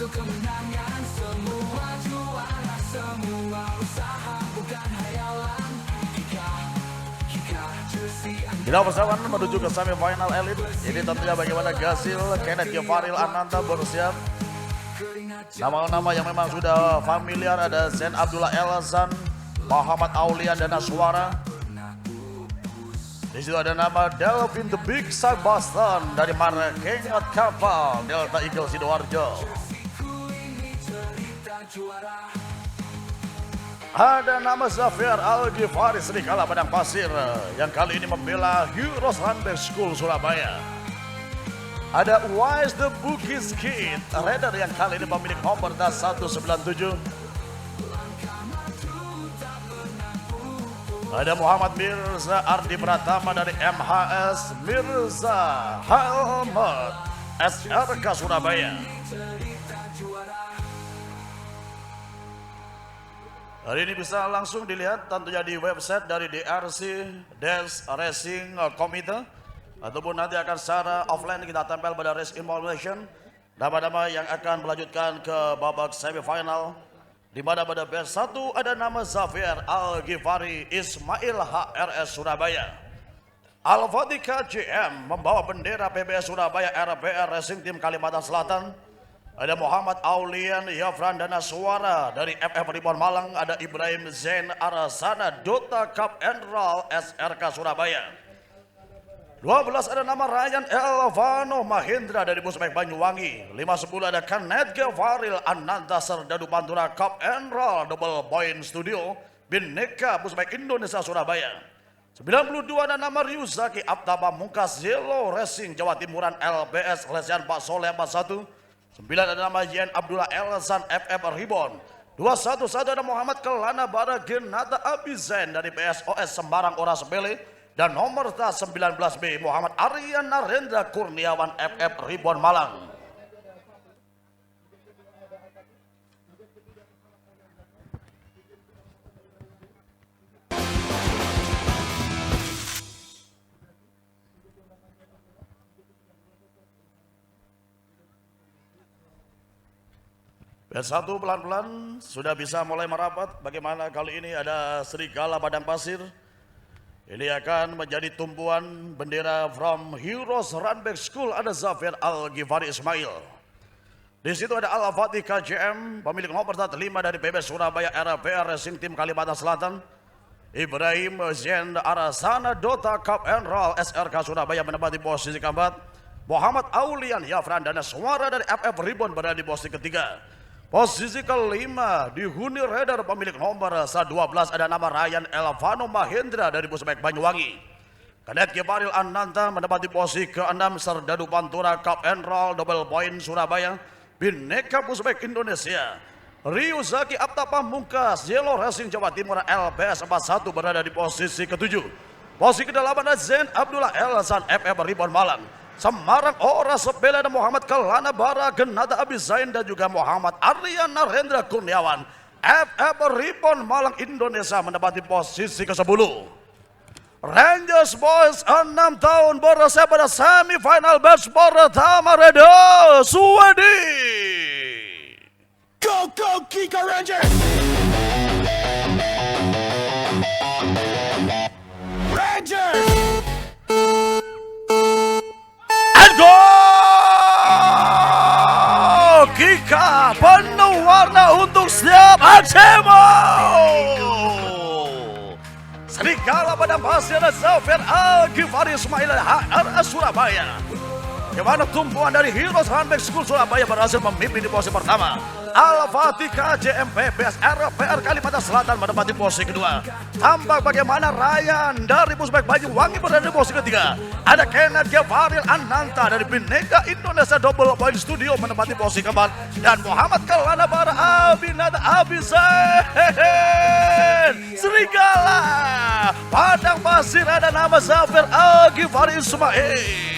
Kemenangan semua juara, semua usaha bukan hayalan. Kika jersey Kita persiapan menuju ke semifinal elit. Ini tentunya bagaimana Gasil, Kenneth Gevaril Ananta bersiap. Nama-nama yang memang sudah familiar ada Zen Abdullah Elzan, Muhammad Aulian dan Naswara. Di situ ada nama Delvin the Big Boston dari Marakengot Kapal Delta Eagle Sidoarjo. Ada nama Zafir Al-Ghifari Serikala Padang Pasir yang kali ini membela Heroes Runback School Surabaya. Ada Wise the Bugis Kid, Raider yang kali ini pemilik nomor 197. Ada Muhammad Mirza Ardi Pratama dari MHS Mirza Helmet SRK Surabaya. Hari ini bisa langsung dilihat tentunya di website dari DRC Desk Racing Committee ataupun nanti akan secara offline kita tempel pada race information nama-nama yang akan melanjutkan ke babak semifinal, di mana pada batch 1 ada nama Zafir Al-Ghifari Ismail HRS Surabaya. Al-Fatih KJM membawa bendera PBS Surabaya RPR Racing Team Kalimantan Selatan. Ada Muhammad Aulian Yafran dan Naswara dari FF Ribbon Malang. Ada Ibrahim Zain Arasana Dota Cup Enral SRK Surabaya. 12 ada nama Ryan Elvano Mahendra dari Pushback Banyuwangi. 5-10 ada Kenneth Gevaril Ananta Serdadu Pantura Cup Enral Double Point Studio Bineka Pushback Indonesia Surabaya. 92 ada nama Ryuzaki Apta Pamungkas Yellow Racing Jawa Timuran LBS Lesian Pak Soleh 41. 9 ada nama Yen Abdullah Elsan FF Ribbon. 211 ada Muhammad Kelana Bara Genata Abizain dari PSOS Sembarang Ora Sepele. Dan nomor 19B Muhammad Aryan Narendra Kurniawan FF Ribbon Malang. PS1 pelan-pelan sudah bisa mulai merapat. Bagaimana kali ini ada Serigala Padang Pasir. Ini akan menjadi tumpuan bendera from Heroes Runback School. Ada Zafir Al-Ghifari Ismail. Di situ ada Al-Fatih KJM, pemilik nomor 5 dari PB Surabaya RPR Racing Team Kalimantan Selatan. Ibrahim Zen Arasana Dota Cup and Roll SRK Surabaya menempati posisi keempat. Muhammad Aulian Yafran dan Suara dari FF Ribbon berada di posisi ketiga. Posisi kelima dihuni Raider pemilik nomor 12 ada nama Ryan Elvano Mahendra dari Pusbek Banyuwangi. Kadet Givaril Ananta menempati posisi ke-6. Serdadu Pantura Cup and Roll Double Point Surabaya Bineka Pusbek Indonesia. Ryuzaki Apta Pamungkas Yellow Racing Jawa Timur LBS 41 berada di posisi ke-7. Posisi ke-8 ada Zen Abdullah Elsan FF Ribbon Malang. Semarang Ora Sepele ada Muhammad Kelana Bara Genata Abizain dan juga Muhammad Aryan Narendra Kurniawan FF Ribbon Malang Indonesia menempati posisi ke-10. Rangers Boys 6 tahun bersiap pada semifinal batch pertama Redo Swedi. Go, go, Kika Rangers! Rangers! Go! Kika penuh warna untuk setiap Acemo. Serigala Padang Pasir dan Zafir Al-Ghifari Ismail HRS Surabaya. Gimana tumpuan dari Heroes Runback School Surabaya berhasil memimpin di posisi pertama. Al-Fatih KJM PBS RPR Kalimantan Selatan menempati posisi kedua. Tampak bagaimana Ryan dari Pusbek Banyuwangi berada di posisi ketiga. Ada Kenneth Givaril Ananta dari Bineka Indonesia Double Point Studio menempati posisi keempat. Dan Muhammad Kelana Bara Abinata Abizain Serigala Padang Pasir ada nama Zafir Al-Ghifari Ismail.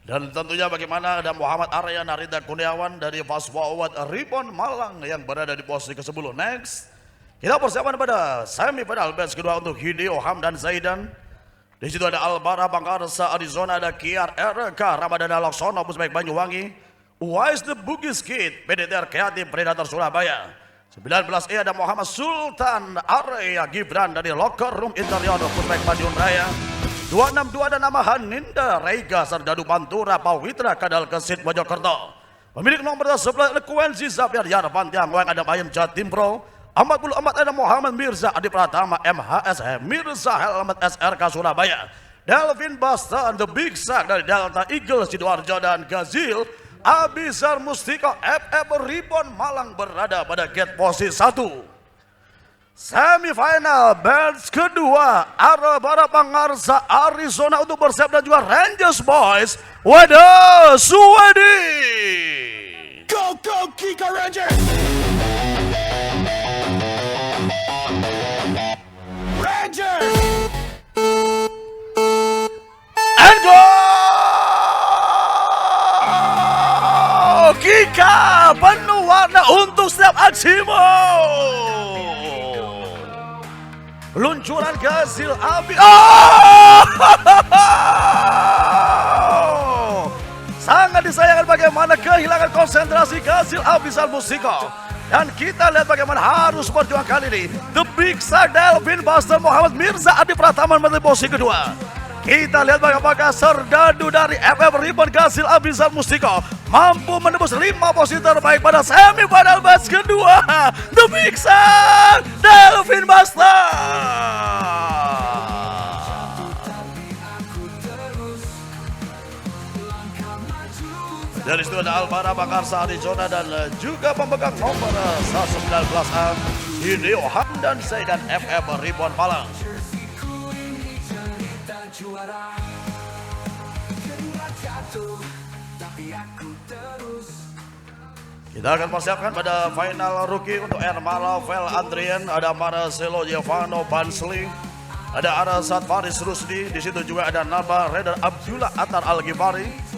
Dan tentunya bagaimana ada Muhammad Arya Narendra Kurniawan dari Fast Forward Ribbon Malang yang berada di posisi ke-10. Next, kita persiapan pada semifinal batch kedua untuk Hideo Hamdan Zaidan. Di situ ada Albara Bangkarsa Arizona, ada Kiar RK Ramadana Laksono Pusbek Banyuwangi, Wise the Bugis Kid PDTR Kreatif Predator Surabaya. 19E ada Muhammad Sultan Arya Gibran dari Locker Room Interior Pusbek Madiun Raya. 262 ada nama Haninda Reiga Serdadu Pantura Pawitra Kadal Kesit Mojokerto. Pemilik nomor 11 Lekuensi Zafir Yarvan Tiangwang ada Bayam Jatim Pro. 44 ada Muhammad Mirza Adi Pratama MHS Mirza Helmet SRK Surabaya. Delvin Basta and the Big Sack dari Delta Eagle Sidoarjo dan Gazil Abizar Mustiko FF Ribbon Malang berada pada gate posisi 1. Semifinal batch kedua Arabara Pangarsa Arizona untuk bersiap dan juga Rangers Boys Weda Swedi. Go, go, Kika Rangers! Rangers! And go! Kika penuh warna untuk setiap aksimu. Luncuran Gazil Abi. Sangat disayangkan bagaimana kehilangan konsentrasi Gazil Abisal Musiko. Dan kita lihat bagaimana harus berjuang kali ini. The Big Sack Delvin Buster Muhammad Mirza Adi Pratama menempati posisi kedua. Kita lihat bagaimana Serdadu dari FF Ribbon Gazil Abisal Musiko mampu menembus 5 posisi terbaik pada semifinal batch kedua. The Big Sack Delvin Buster. Dari situ ada Alvara Bakarsa Arizona dan juga pemegang nomor 19A Hideo Hamdan Zaidan FF Ribuan Malang. Jersiku ini cerita juara. Pernah jatuh, tapi aku terus. Kita akan persiapkan pada final rookie untuk Ermaravel Andrian, ada Marcelo Giovanno Bansli, ada Arasat Faris Rusdi, di situ juga ada Naba Reda Abdullah Atar Al-Ghifari.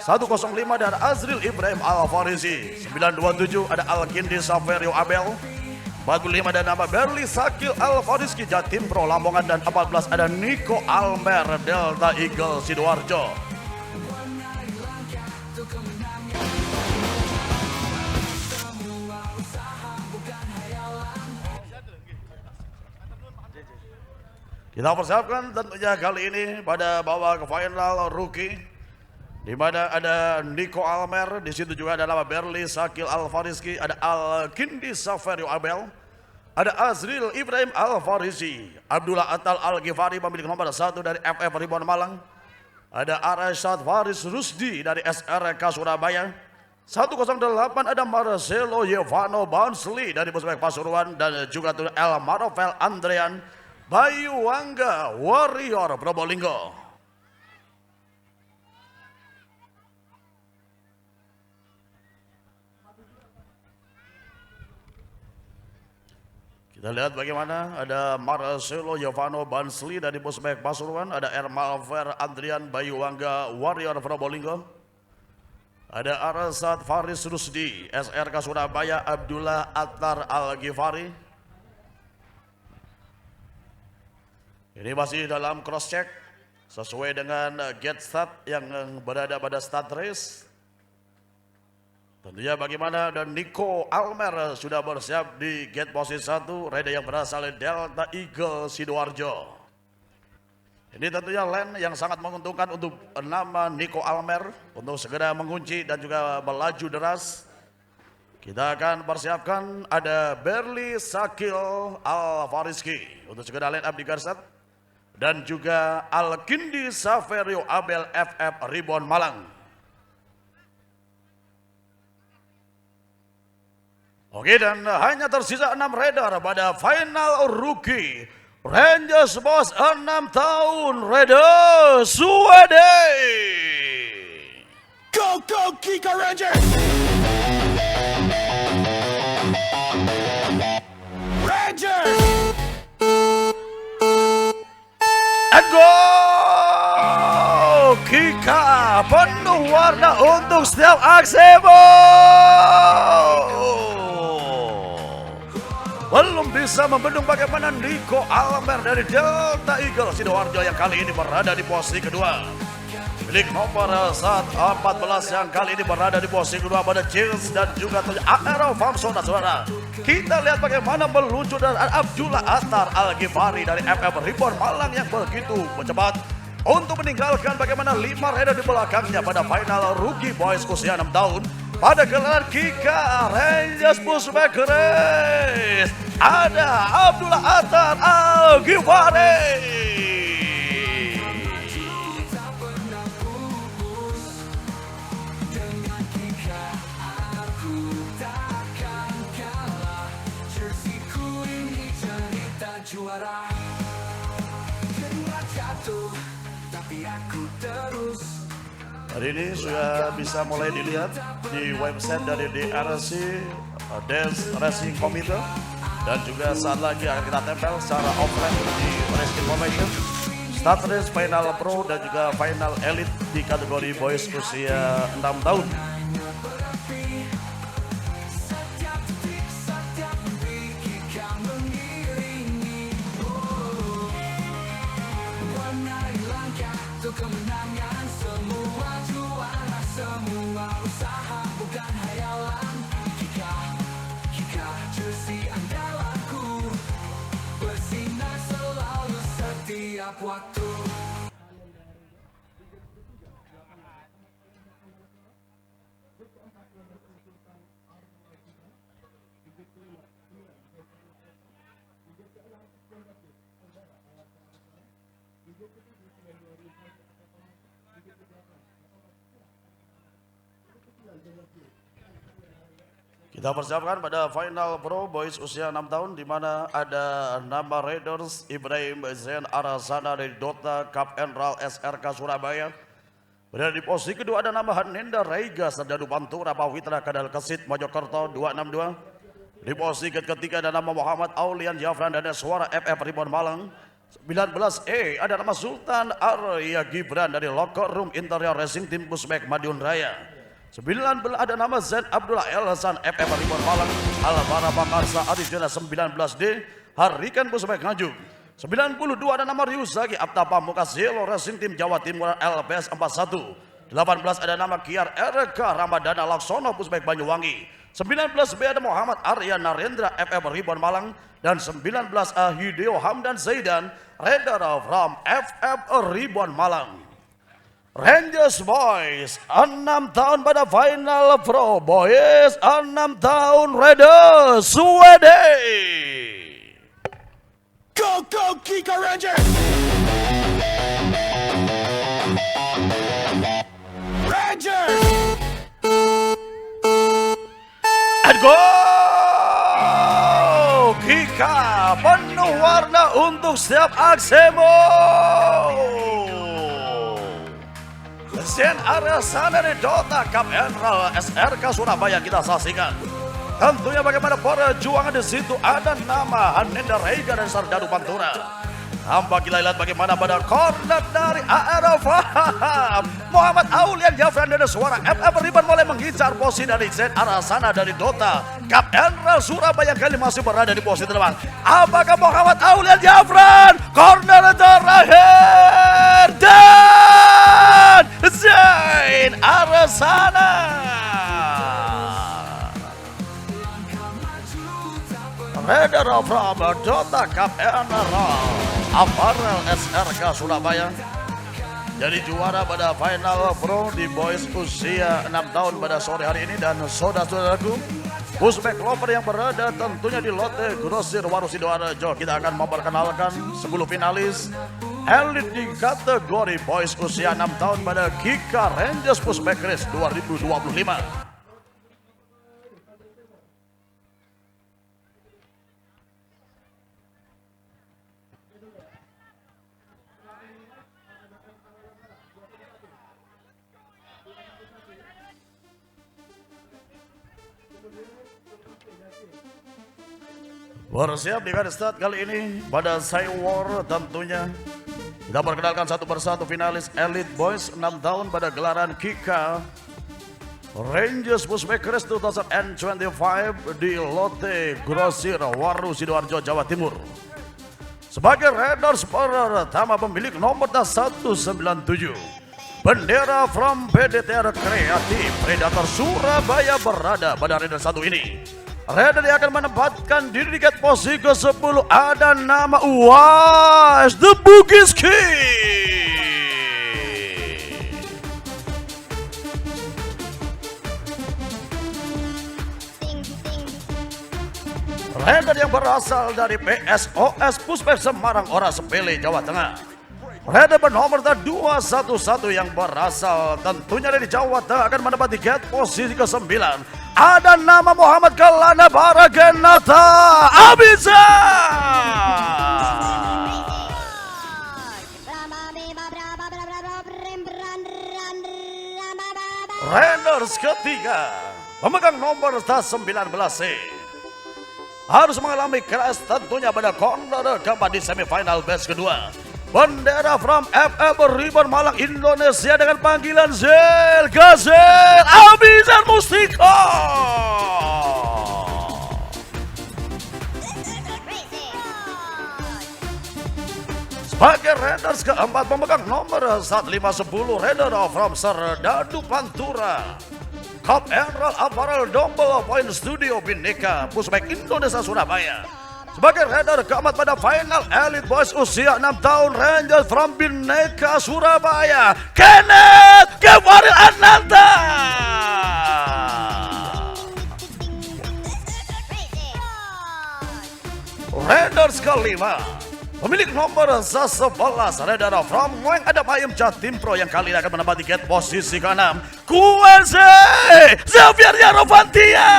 105 ada Azril Ibrahim Al-Farisi. 927 ada Alkindi Saverio Abel. 45 ada nama Berli Sakil Al-Fariski Jatim Pro Lamongan, dan 14 ada Niko Almer Delta Eagle Sidoarjo. Kita persiapkan tentunya kali ini pada bawa ke final rookie, di mana ada Niko Almer, di situ juga ada nama Berli Sakil Al-Fariski, ada Alkindi Saverio Abel, ada Azril Ibrahim Al-Farisi, Abdullah Atal Al-Ghifari pemilik nomor 1 dari FF Ribuan Malang, ada Arashad Faris Rusdi dari SRK Surabaya. 108 ada Marcelo Giovanno Bansli dari Busbek Pasuruan, dan juga El Marofel Andrian Bayu Wangga Warrior Probolinggo. Kita lihat bagaimana ada Marcelo Giovanno Bansli dari Busbek Pasuruan, ada Ermalver Andrian Bayu Wangga Warrior Probolinggo, ada Arasat Faris Rusdi SRK Surabaya, Abdullah Attar Al-Ghifari. Ini masih dalam cross check sesuai dengan get start yang berada pada start race. Tentunya bagaimana, dan Niko Almer sudah bersiap di gate posisi 1, rider yang berasal dari Delta Eagle Sidoarjo. Ini tentunya lane yang sangat menguntungkan untuk nama Niko Almer untuk segera mengunci dan juga melaju deras. Kita akan persiapkan ada Berli Sakil Al-Fariski untuk segera line up di garset, dan juga Alkindi Saverio Abel FF Ribuan Malang. Oke, dan hanya tersisa 6 rider pada final rookie. Rangers Bos 6 tahun, Rider Suwede. Go, go, Kika Rangers! Rangers! And go! Kika penuh warna untuk setiap aksimu. Belum bisa membendung bagaimana Niko Almer dari Delta Eagle Sidoarjo yang kali ini berada di posisi kedua. Milik nomor 14 yang kali ini berada di posisi kedua pada Chills dan juga Aero Farm saudara. Kita lihat bagaimana meluncur dari Abdullah Attar Al-Ghifari dari FF Ribuan Malang yang begitu cepat untuk meninggalkan bagaimana 5 rider di belakangnya pada final rookie boys usia 6 tahun. Pada gelaran Kika Rangers Busbek Race ada Abdullah Attar Al-Ghifari. Juara, pernah jatuh, tapi aku terus. Hari ini sudah bisa mulai dilihat di website dari DRC Dance Racing Committee, dan juga saat lagi akan kita tempel secara offline di Race Information, Start Race Final Pro dan juga Final Elite di kategori boys usia 6 tahun. Kemenangan, semua juara, semua usaha bukan hayalan. Kika, jersey andalanku, bersinar selalu setiap waktu. Kita persiapkan pada final pro boys usia 6 tahun di mana ada nama Raiders Ibrahim Zain Arasana dari Dota Cup Enral SRK Surabaya. Berada di posisi kedua ada nama Hanenda Reiga Serdadu Pantura Pawitra Kadal Kesit Mojokerto 262. Di posisi ketiga ada nama Muhammad Aulian Jafran dan Suara FF Ribbon Malang. 19E ada nama Sultan Arya Gibran dari Locker Room Interior Racing Team Pusbek Madiun Raya. 19 ada nama Zain Abdullah Elhasan FF Ribbon Malang. Alvara Bakarsa Aditya 19D Harikan Pusbek Nganjuk. 92 ada nama Ryusagi Aptapa Mukasilo Racing Team Jawa Timur LPS 41. 18 ada nama Kiar RK Ramadana Laksono Pusbek Banyuwangi. 19B ada Muhammad Arya Narendra FF Ribbon Malang. Dan 19A Hideo Hamdan Zaidan Raider from FF Ribbon Malang. Rangers Boys 6 tahun pada final pro boys 6 tahun Raiders Sweden. Go, go, Kika Rangers! Rangers! And go! Kika penuh warna untuk setiap aksimu. Zain Arasana dari Dota Cup Enral SRK Surabaya kita saksikan. Tentunya bagaimana perjuangan di situ ada nama Hanenda Reiga dan Serdadu Pantura. Nampak kita lihat bagaimana pada corner dari ARF Muhammad Aulian Jafran dan Suara FF Ribbon mulai mengincar posisi dari Zain Arasana dari Dota Cup Enral Surabaya kali masih berada di posisi depan. Apakah Muhammad Aulian Jafran corner terakhir dan Zain Arasana Raider from Dota Cup Enral Aparel SRK Surabaya jadi juara pada final pro di boys usia 6 tahun pada sore hari ini. Dan saudara-saudaraku Pusbek Lover yang berada tentunya di lote Grosir Waru Sidoarjo, kita akan memperkenalkan 10 finalis elit di kategori boys usia 6 tahun pada Kika Rangers Pusbek Race 2025. Bersiap di garis start kali ini pada War tentunya. Kita perkenalkan satu persatu finalis Elite Boys 6 tahun pada gelaran Kika Rangers Pusbek Race 2025 di lote Grosir Waru Sidoarjo Jawa Timur. Sebagai Raiders pertama pemilik nomor 197 bendera from PDTR Kreatif Predator Surabaya berada pada Raider 1 ini. Raider yang akan menempatkan diri di posisi ke-10 ada nama UAS The Bugis King. Raider yang berasal dari PSOS Pusbek Semarang Ora Sepele Jawa Tengah. Raider bernomor 211 yang berasal tentunya dari Jawa Tengah akan menempati gate posisi ke-9. Ada nama Muhammad Kelana Baragenata Abiza. Raiders ketiga memegang nomor 19C. Harus mengalami crash tentunya pada corner keempat di semifinal batch kedua. Bendera from FF Ribbon Malang Indonesia dengan panggilan Zel Gazel Abizar Mustiko. Sebagai Raiders keempat memegang nomor 1510 Raider from Serdadu Pantura. Cup Enral Apparel Double Point Studio Bhinneka Pusbek Indonesia Surabaya. Sebagai Raider keempat pada final Elite Boys usia 6 tahun Rangers from Bhinneka Surabaya, Kenneth Kevaril Ananta. Raiders kelima Pemilik nomor 11 Redara from Weng Adam Ayam Jatim Pro yang kali ini akan menempati gate posisi ke-6 QNC Xavier Yarovantia.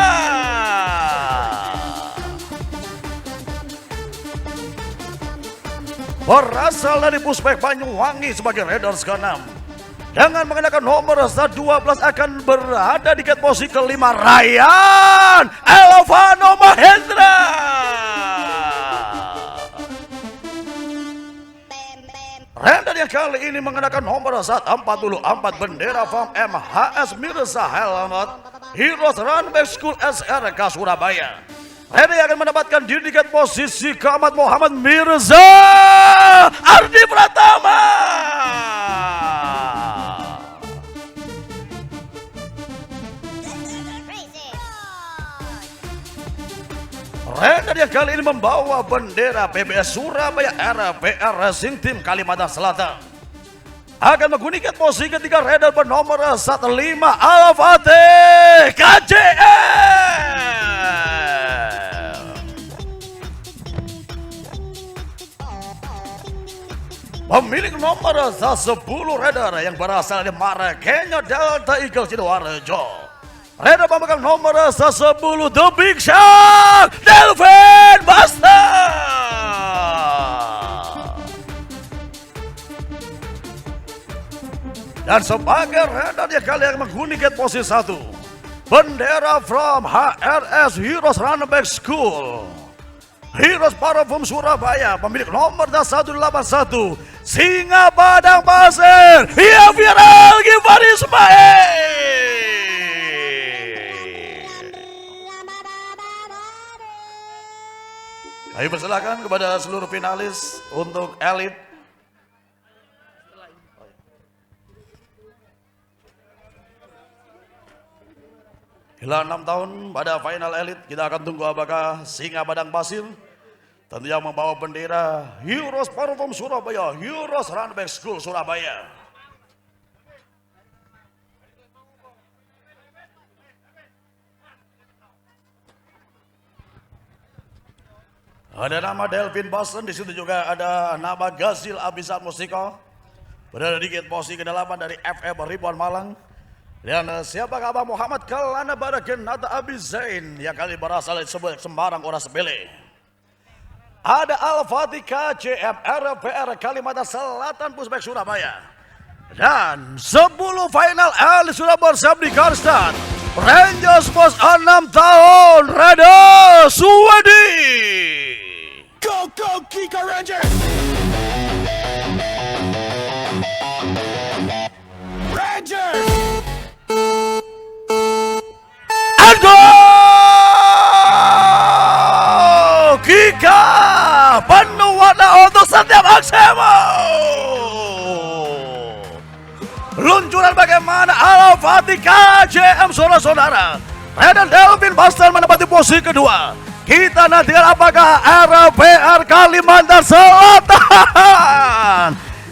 Berasal dari Puspek Banyuwangi sebagai Raiders ke-6 dengan mengenakan nomor 12 akan berada di gate posisi ke-5 Ryan Elvano Mahendra. Randall yang kali ini mengenakan nomor 44 bendera FAM MHS Mirza Helmut Heroes Runback School SRK Surabaya. Randall yang akan mendapatkan diri di posisi keempat Muhammad Mirza Ardi Pratama. Randall yang kali ini membawa bendera PBS Surabaya RPR Racing Team Kalimantan Selatan. Akan menggunakan posisi ketiga Randall bernomor 15 Al-Fatih KJM. Pemilik nomor 10 Randall yang berasal dari Marakenyo Delta Eagle Sidoarjo. Reda pemegang nomor 10 The Big Shark Delvin Basta. Dan sebagai Reda dia kali yang menghuni gate posisi 1 bendera from HRS Heroes Runback School Heroes Parfum Surabaya. Pemilik nomor 181 Singa Padang Pasir Xavier Algifari Ismail. Kami persilakan kepada seluruh finalis untuk elit. Gila 6 tahun pada final elit, kita akan tunggu apakah Singa Padang Pasir tentunya membawa bendera Heroes Parfum Surabaya, Heroes Runback School Surabaya. Ada nama Delvin Boston, di situ juga ada nama Gazil Abisat Musiko. Berada di gate posisi ke-8 dari FF Ribuan Malang. Dan siapakah Abang Muhammad Kalana Barakin Nata Abizain yang kali berasal dari sebuah Sembarang Oras Bele. Ada Al-Fatih KJM RPR Kalimantan Selatan Puspek Surabaya. Dan 10 final elit sudah bersama di Karstad. Rangers Bos 6 tahun Reda Suwadi. Go, go, Kika Rangers! Rangers! And go! Kika! Penuh warna untuk setiap aksimu! Luncuran bagaimana Al-Fatih KJM saudara-saudara. Reda Delvin Bastan menempati posisi kedua. Kita nantikan apakah RPR Kalimantan Selatan.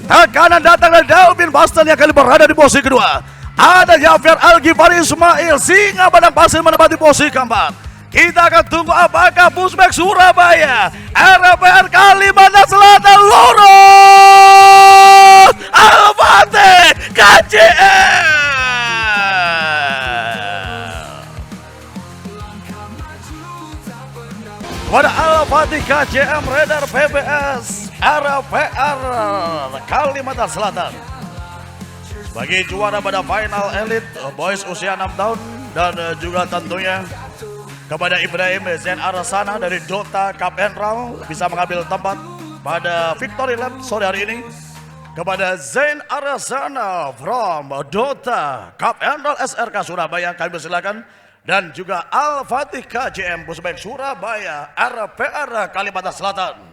Tekanan datang dari Delvin Bastan yang kali berada di posisi kedua. Ada Xavier Algifari Ismail Singa Padang Pasir menempati posisi keempat. Kita akan tunggu apakah Puspek Surabaya RPR Kalimantan Selatan lurus Al-Fatih KJM. Pada Al-Fatih KJM Radar PBS RPR Kalimantan Selatan sebagai juara pada final elit boys usia 6 tahun. Dan juga tentunya kepada Ibrahim Zain Arasana dari Dota Cup Enral bisa mengambil tempat pada Victory Lap sore hari ini. Kepada Zain Arasana from Dota Cup Enral SRK Surabaya kami persilakan. Dan juga Al-Fatih KJM Puspek Surabaya RPR Kalimantan Selatan.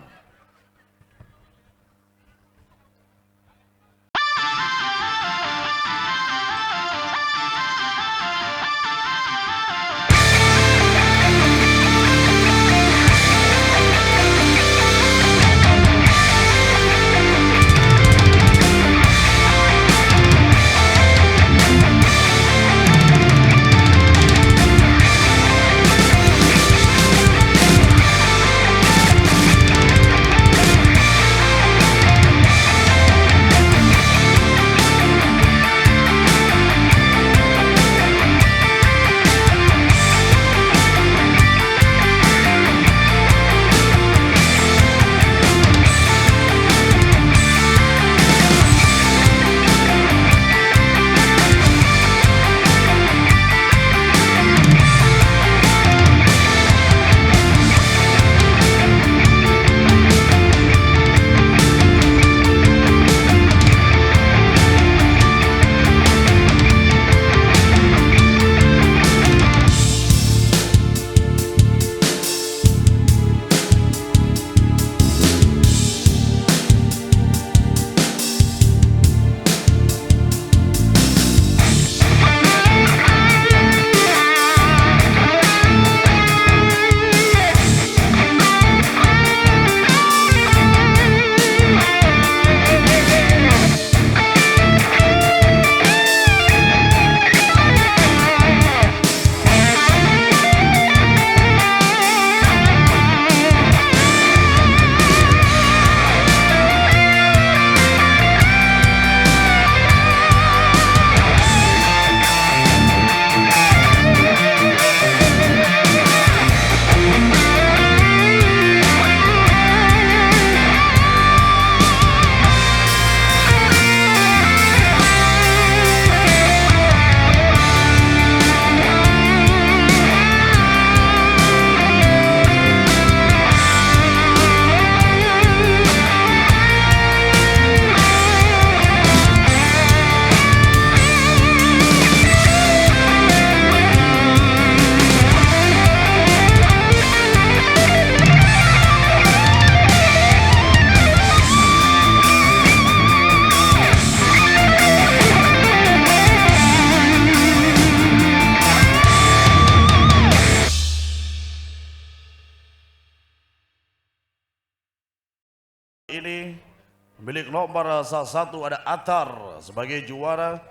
milik nomor 1 ada Atar sebagai juara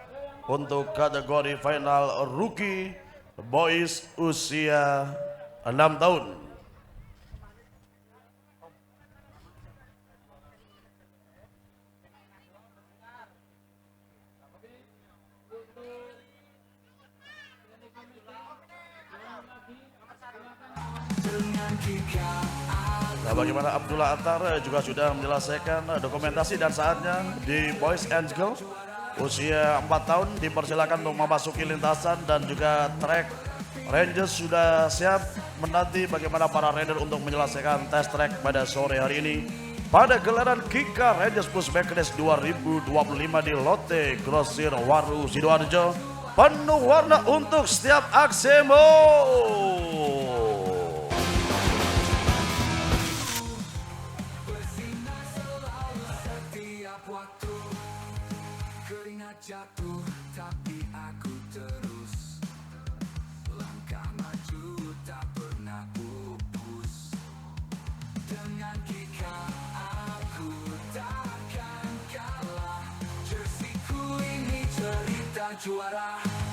untuk kategori final rookie boys usia 6 tahun. Nah, bagaimana Abdullah Atar juga sudah menyelesaikan dokumentasi dan saatnya di Boys and Girl usia 4 tahun dipersilakan untuk memasuki lintasan dan juga track. Rangers sudah siap menanti bagaimana para rider untuk menyelesaikan test track pada sore hari ini pada gelaran KIKA Rangers Pushback Race 2025 di Lotte Grosir Waru Sidoarjo. Penuh warna untuk setiap aksimu. Jatuh tapi aku terus langkah maju tak pernah pupus. Dengan Kika aku takkan kalah. Jersiku ini cerita juara.